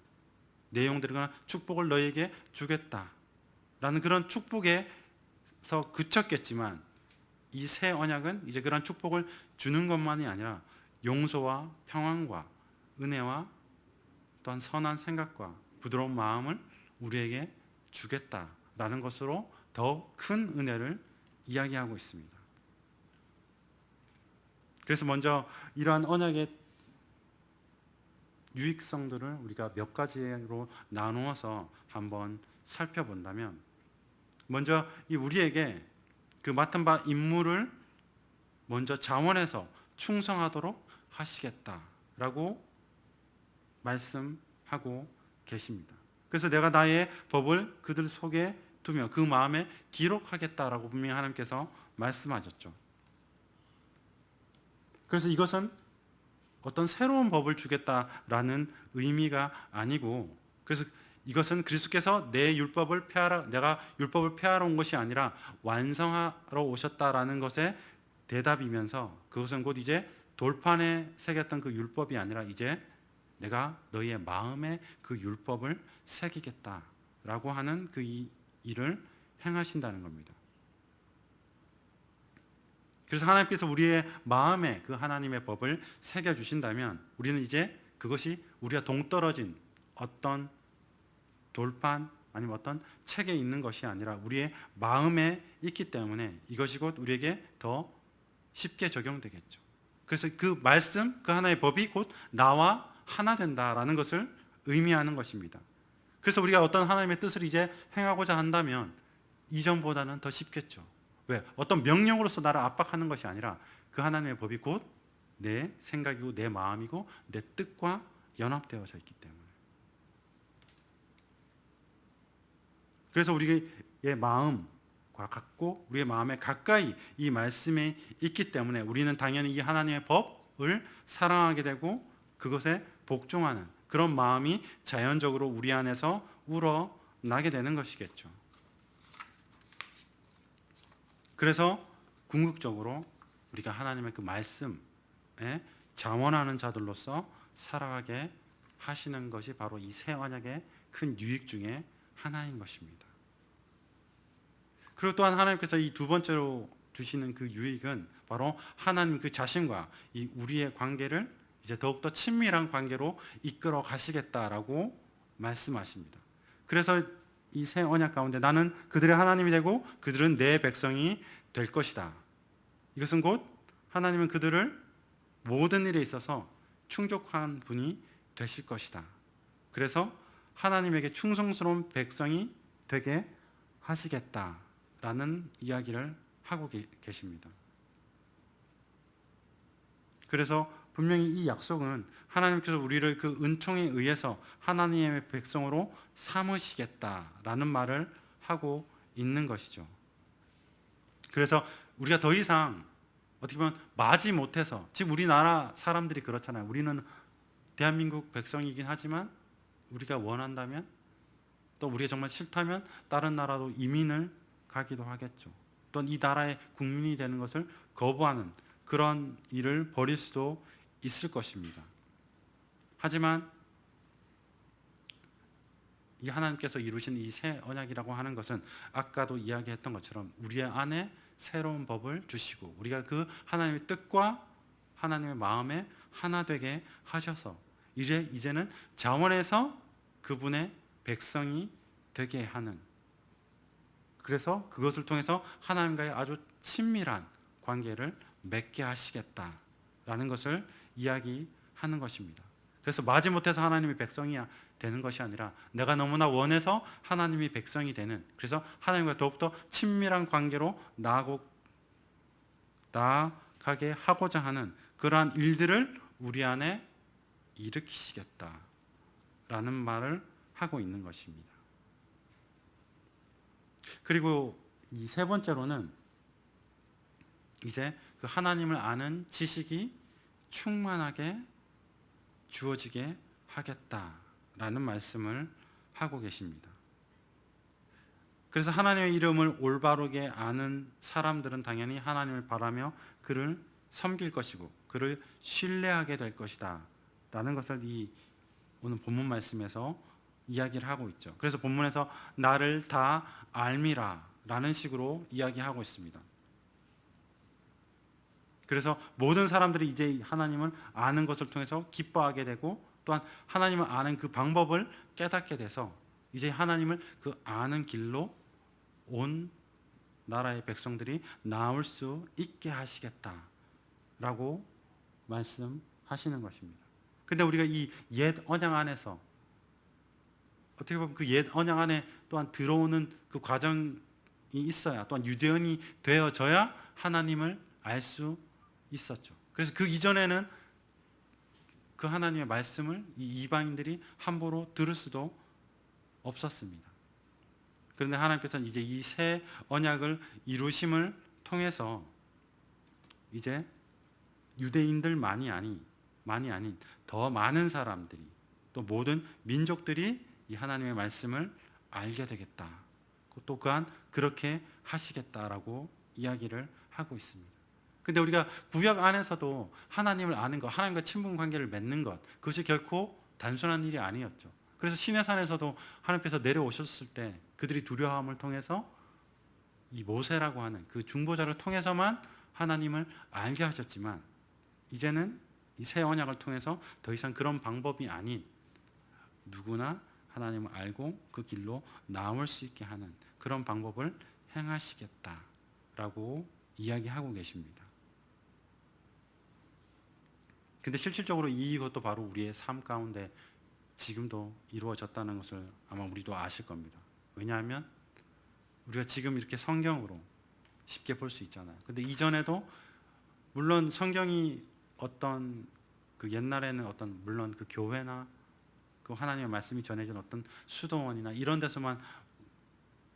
내용들이거나 축복을 너에게 주겠다라는 그런 축복에서 그쳤겠지만 이 새 언약은 이제 그런 축복을 주는 것만이 아니라 용서와 평안과 은혜와 또한 선한 생각과 부드러운 마음을 우리에게 주겠다라는 것으로 더 큰 은혜를 이야기하고 있습니다. 그래서 먼저 이러한 언약의 유익성들을 우리가 몇 가지로 나누어서 한번 살펴본다면 먼저 이 우리에게 그 맡은 바 임무를 먼저 자원해서 충성하도록 하시겠다라고 말씀하고 계십니다. 그래서 내가 나의 법을 그들 속에 두며 그 마음에 기록하겠다라고 분명히 하나님께서 말씀하셨죠. 그래서 이것은 어떤 새로운 법을 주겠다라는 의미가 아니고 그래서 이것은 그리스도께서 내가 율법을 폐하러 온 것이 아니라 완성하러 오셨다라는 것의 대답이면서 그것은 곧 이제 돌판에 새겼던 그 율법이 아니라 이제 내가 너희의 마음에 그 율법을 새기겠다라고 하는 그 일을 행하신다는 겁니다. 그래서 하나님께서 우리의 마음에 그 하나님의 법을 새겨주신다면 우리는 이제 그것이 우리가 동떨어진 어떤 돌판 아니면 어떤 책에 있는 것이 아니라 우리의 마음에 있기 때문에 이것이 곧 우리에게 더 쉽게 적용되겠죠. 그래서 그 말씀, 그 하나의 법이 곧 나와 하나 된다라는 것을 의미하는 것입니다. 그래서 우리가 어떤 하나님의 뜻을 이제 행하고자 한다면 이전보다는 더 쉽겠죠. 왜? 어떤 명령으로서 나를 압박하는 것이 아니라 그 하나님의 법이 곧 내 생각이고 내 마음이고 내 뜻과 연합되어져 있기 때문에. 그래서 우리의 마음과 같고 우리의 마음에 가까이 이 말씀에 있기 때문에 우리는 당연히 이 하나님의 법을 사랑하게 되고 그것에 복종하는 그런 마음이 자연적으로 우리 안에서 우러나게 나게 되는 것이겠죠. 그래서 궁극적으로 우리가 하나님의 그 말씀에 잠언하는 자들로서 살아가게 하시는 것이 바로 이 새 언약의 큰 유익 중에 하나인 것입니다. 그리고 또한 하나님께서 이 두 번째로 주시는 그 유익은 바로 하나님 그 자신과 이 우리의 관계를 이제 더욱더 친밀한 관계로 이끌어 가시겠다라고 말씀하십니다. 그래서 이 새 언약 가운데 나는 그들의 하나님이 되고 그들은 내 백성이 될 것이다. 이것은 곧 하나님은 그들을 모든 일에 있어서 충족한 분이 되실 것이다. 그래서 하나님에게 충성스러운 백성이 되게 하시겠다라는 이야기를 하고 계십니다. 그래서 분명히 이 약속은 하나님께서 우리를 그 은총에 의해서 하나님의 백성으로 삼으시겠다라는 말을 하고 있는 것이죠. 그래서 우리가 더 이상 어떻게 보면 마지 못해서, 지금 우리나라 사람들이 그렇잖아요. 우리는 대한민국 백성이긴 하지만 우리가 원한다면, 또 우리가 정말 싫다면 다른 나라로 이민을 가기도 하겠죠. 또 이 나라의 국민이 되는 것을 거부하는 그런 일을 벌일 수도 있을 것입니다. 하지만 이 하나님께서 이루신 이 새 언약이라고 하는 것은 아까도 이야기했던 것처럼 우리 안에 새로운 법을 주시고 우리가 그 하나님의 뜻과 하나님의 마음에 하나 되게 하셔서 이제는 자원에서 그분의 백성이 되게 하는, 그래서 그것을 통해서 하나님과의 아주 친밀한 관계를 맺게 하시겠다라는 것을 이야기하는 것입니다. 그래서 마지못해서 하나님의 백성이 되는 것이 아니라 내가 너무나 원해서 하나님이 백성이 되는, 그래서 하나님과 더욱더 친밀한 관계로 나아가게 하고자 하는 그러한 일들을 우리 안에 일으키시겠다라는 말을 하고 있는 것입니다. 그리고 이 세 번째로는 이제 그 하나님을 아는 지식이 충만하게 주어지게 하겠다라는 말씀을 하고 계십니다. 그래서 하나님의 이름을 올바르게 아는 사람들은 당연히 하나님을 바라며 그를 섬길 것이고 그를 신뢰하게 될 것이다 라는 것을 이 오늘 본문 말씀에서 이야기를 하고 있죠. 그래서 본문에서 나를 다 알미라 라는 식으로 이야기하고 있습니다. 그래서 모든 사람들이 이제 하나님을 아는 것을 통해서 기뻐하게 되고 또한 하나님을 아는 그 방법을 깨닫게 돼서 이제 하나님을 그 아는 길로 온 나라의 백성들이 나올 수 있게 하시겠다라고 말씀하시는 것입니다. 근데 우리가 이 옛 언약 안에서 어떻게 보면 그 옛 언약 안에 또한 들어오는 그 과정이 있어야, 또한 유대인이 되어져야 하나님을 알 수 있었죠. 그래서 그 이전에는 그 하나님의 말씀을 이 이방인들이 함부로 들을 수도 없었습니다. 그런데 하나님께서는 이제 이 새 언약을 이루심을 통해서 이제 유대인들만이 아닌 더 많은 사람들이, 또 모든 민족들이 이 하나님의 말씀을 알게 되겠다. 또 또한 그렇게 하시겠다라고 이야기를 하고 있습니다. 근데 우리가 구약 안에서도 하나님을 아는 것, 하나님과 친분 관계를 맺는 것, 그것이 결코 단순한 일이 아니었죠. 그래서 시내산에서도 하나님께서 내려오셨을 때 그들이 두려움을 통해서 이 모세라고 하는 그 중보자를 통해서만 하나님을 알게 하셨지만, 이제는 이 새 언약을 통해서 더 이상 그런 방법이 아닌 누구나 하나님을 알고 그 길로 나올 수 있게 하는 그런 방법을 행하시겠다라고 이야기하고 계십니다. 근데 실질적으로 이것도 바로 우리의 삶 가운데 지금도 이루어졌다는 것을 아마 우리도 아실 겁니다. 왜냐하면 우리가 지금 이렇게 성경으로 쉽게 볼 수 있잖아요. 근데 이전에도 물론 성경이 어떤 그 옛날에는 어떤 물론 그 교회나 그 하나님의 말씀이 전해진 어떤 수도원이나 이런 데서만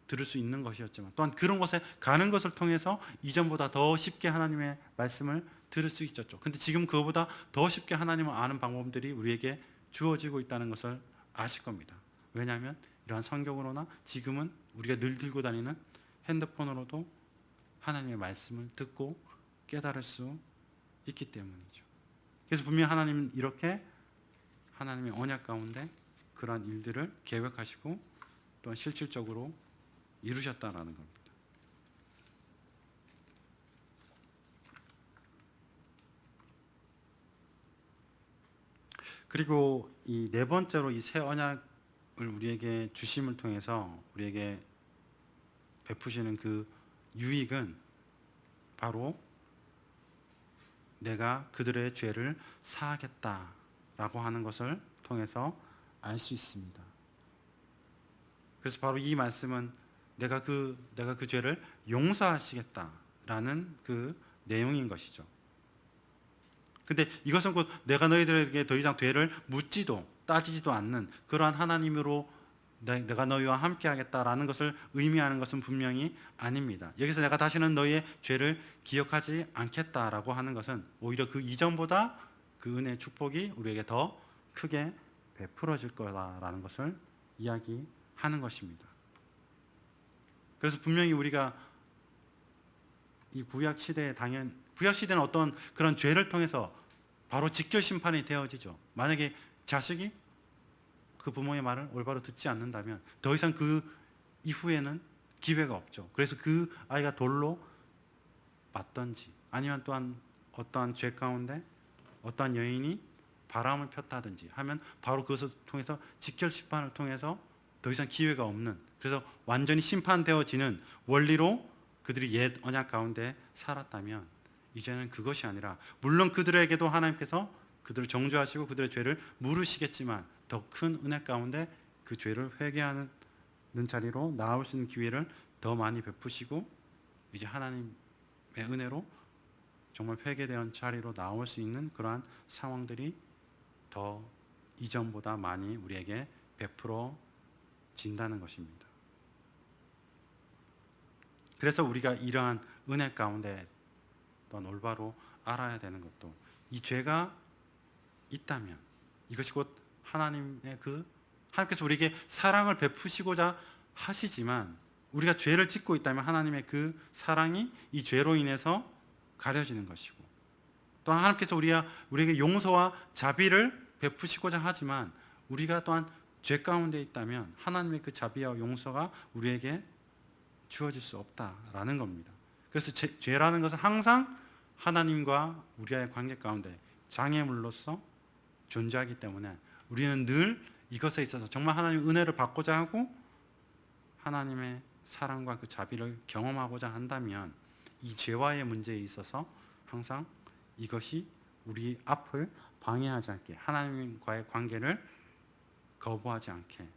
들을 수 있는 것이었지만, 또한 그런 곳에 가는 것을 통해서 이전보다 더 쉽게 하나님의 말씀을 들을 수 있었죠. 근데 지금 그거보다 더 쉽게 하나님을 아는 방법들이 우리에게 주어지고 있다는 것을 아실 겁니다. 왜냐하면 이러한 성경으로나 지금은 우리가 늘 들고 다니는 핸드폰으로도 하나님의 말씀을 듣고 깨달을 수 있기 때문이죠. 그래서 분명히 하나님은 이렇게 하나님의 언약 가운데 그러한 일들을 계획하시고 또한 실질적으로 이루셨다라는 겁니다. 그리고 이 네 번째로 이 새 언약을 우리에게 주심을 통해서 우리에게 베푸시는 그 유익은 바로 내가 그들의 죄를 사하겠다라고 하는 것을 통해서 알 수 있습니다. 그래서 바로 이 말씀은 내가 그 죄를 용서하시겠다라는 그 내용인 것이죠. 근데 이것은 곧 내가 너희들에게 더 이상 죄를 묻지도 따지지도 않는 그러한 하나님으로 내가 너희와 함께 하겠다라는 것을 의미하는 것은 분명히 아닙니다. 여기서 내가 다시는 너희의 죄를 기억하지 않겠다라고 하는 것은 오히려 그 이전보다 그 은혜의 축복이 우리에게 더 크게 베풀어질 거다라는 것을 이야기하는 것입니다. 그래서 분명히 우리가 이 구약 시대에 구약 시대는 어떤 그런 죄를 통해서 바로 직결 심판이 되어지죠. 만약에 자식이 그 부모의 말을 올바로 듣지 않는다면 더 이상 그 이후에는 기회가 없죠. 그래서 그 아이가 돌로 맞든지 아니면 또한 어떠한 죄 가운데 어떠한 여인이 바람을 폈다든지 하면 바로 그것을 통해서 직결 심판을 통해서 더 이상 기회가 없는, 그래서 완전히 심판되어지는 원리로 그들이 옛 언약 가운데 살았다면 이제는 그것이 아니라 물론 그들에게도 하나님께서 그들을 정죄하시고 그들의 죄를 물으시겠지만 더 큰 은혜 가운데 그 죄를 회개하는 자리로 나올 수 있는 기회를 더 많이 베푸시고 이제 하나님의 은혜로 정말 회개된 자리로 나올 수 있는 그러한 상황들이 더 이전보다 많이 우리에게 베풀어 진다는 것입니다. 그래서 우리가 이러한 은혜 가운데 또한 올바로 알아야 되는 것도 이 죄가 있다면 이것이 곧 하나님께서 우리에게 사랑을 베푸시고자 하시지만 우리가 죄를 짓고 있다면 하나님의 그 사랑이 이 죄로 인해서 가려지는 것이고, 또한 하나님께서 우리에게 용서와 자비를 베푸시고자 하지만 우리가 또한 죄 가운데 있다면 하나님의 그 자비와 용서가 우리에게 주어질 수 없다라는 겁니다. 그래서 죄라는 것은 항상 하나님과 우리의 관계 가운데 장애물로서 존재하기 때문에 우리는 늘 이것에 있어서 정말 하나님의 은혜를 받고자 하고 하나님의 사랑과 그 자비를 경험하고자 한다면 이 죄와의 문제에 있어서 항상 이것이 우리 앞을 방해하지 않게, 하나님과의 관계를 거부하지 않게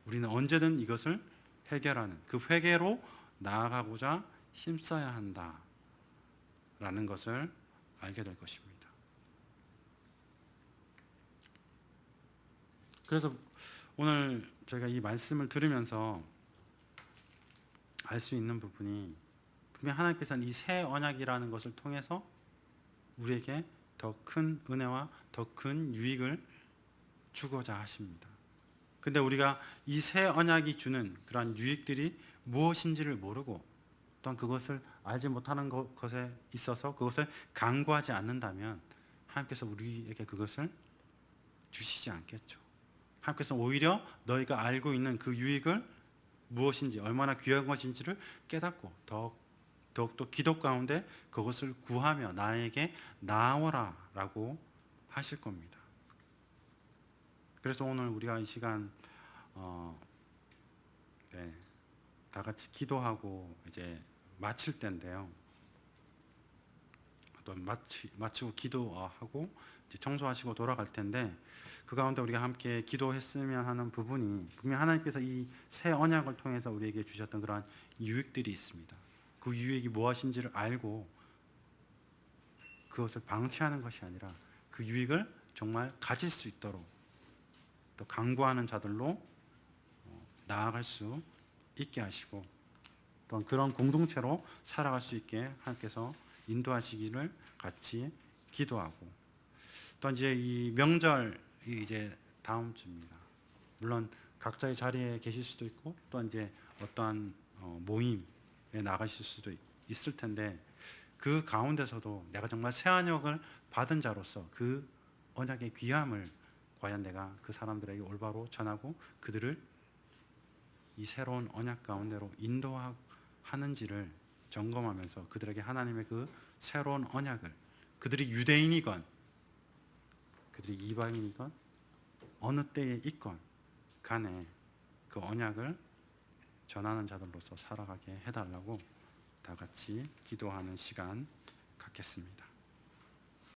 우리는 언제든 이것을 해결하는 그 회개로 나아가고자 힘써야 한다라는 것을 알게 될 것입니다. 그래서 오늘 저희가 이 말씀을 들으면서 알 수 있는 부분이 분명 하나님께서는 이 새 언약이라는 것을 통해서 우리에게 더 큰 은혜와 더 큰 유익을 주고자 하십니다. 근데 우리가 이 새 언약이 주는 그러한 유익들이 무엇인지를 모르고 또한 그것을 알지 못하는 것에 있어서 그것을 간구하지 않는다면 하나님께서 우리에게 그것을 주시지 않겠죠. 하나님께서 오히려 너희가 알고 있는 그 유익을 무엇인지 얼마나 귀한 것인지를 깨닫고 더욱더 기도 가운데 그것을 구하며 나에게 나아오라 라고 하실 겁니다. 그래서 오늘 우리가 이 시간 다 같이 기도하고 이제 마칠 때인데요. 또 마치고 기도하고 이제 청소하시고 돌아갈 텐데 그 가운데 우리가 함께 기도했으면 하는 부분이 분명 하나님께서 이 새 언약을 통해서 우리에게 주셨던 그러한 유익들이 있습니다. 그 유익이 무엇인지를 알고 그것을 방치하는 것이 아니라 그 유익을 정말 가질 수 있도록 또 간구하는 자들로 나아갈 수 있게 하시고 또한 그런 공동체로 살아갈 수 있게 하나님께서 인도하시기를 같이 기도하고, 또 이제 이 명절이 이제 다음 주입니다. 물론 각자의 자리에 계실 수도 있고 또 이제 어떠한 모임에 나가실 수도 있을 텐데 그 가운데서도 내가 정말 새 언약을 받은 자로서 그 언약의 귀함을 과연 내가 그 사람들에게 올바로 전하고 그들을 이 새로운 언약 가운데로 인도하는지를 점검하면서 그들에게 하나님의 그 새로운 언약을 그들이 유대인이건 그들이 이방인이건 어느 때에 있건 간에 그 언약을 전하는 자들로서 살아가게 해달라고 다 같이 기도하는 시간 갖겠습니다.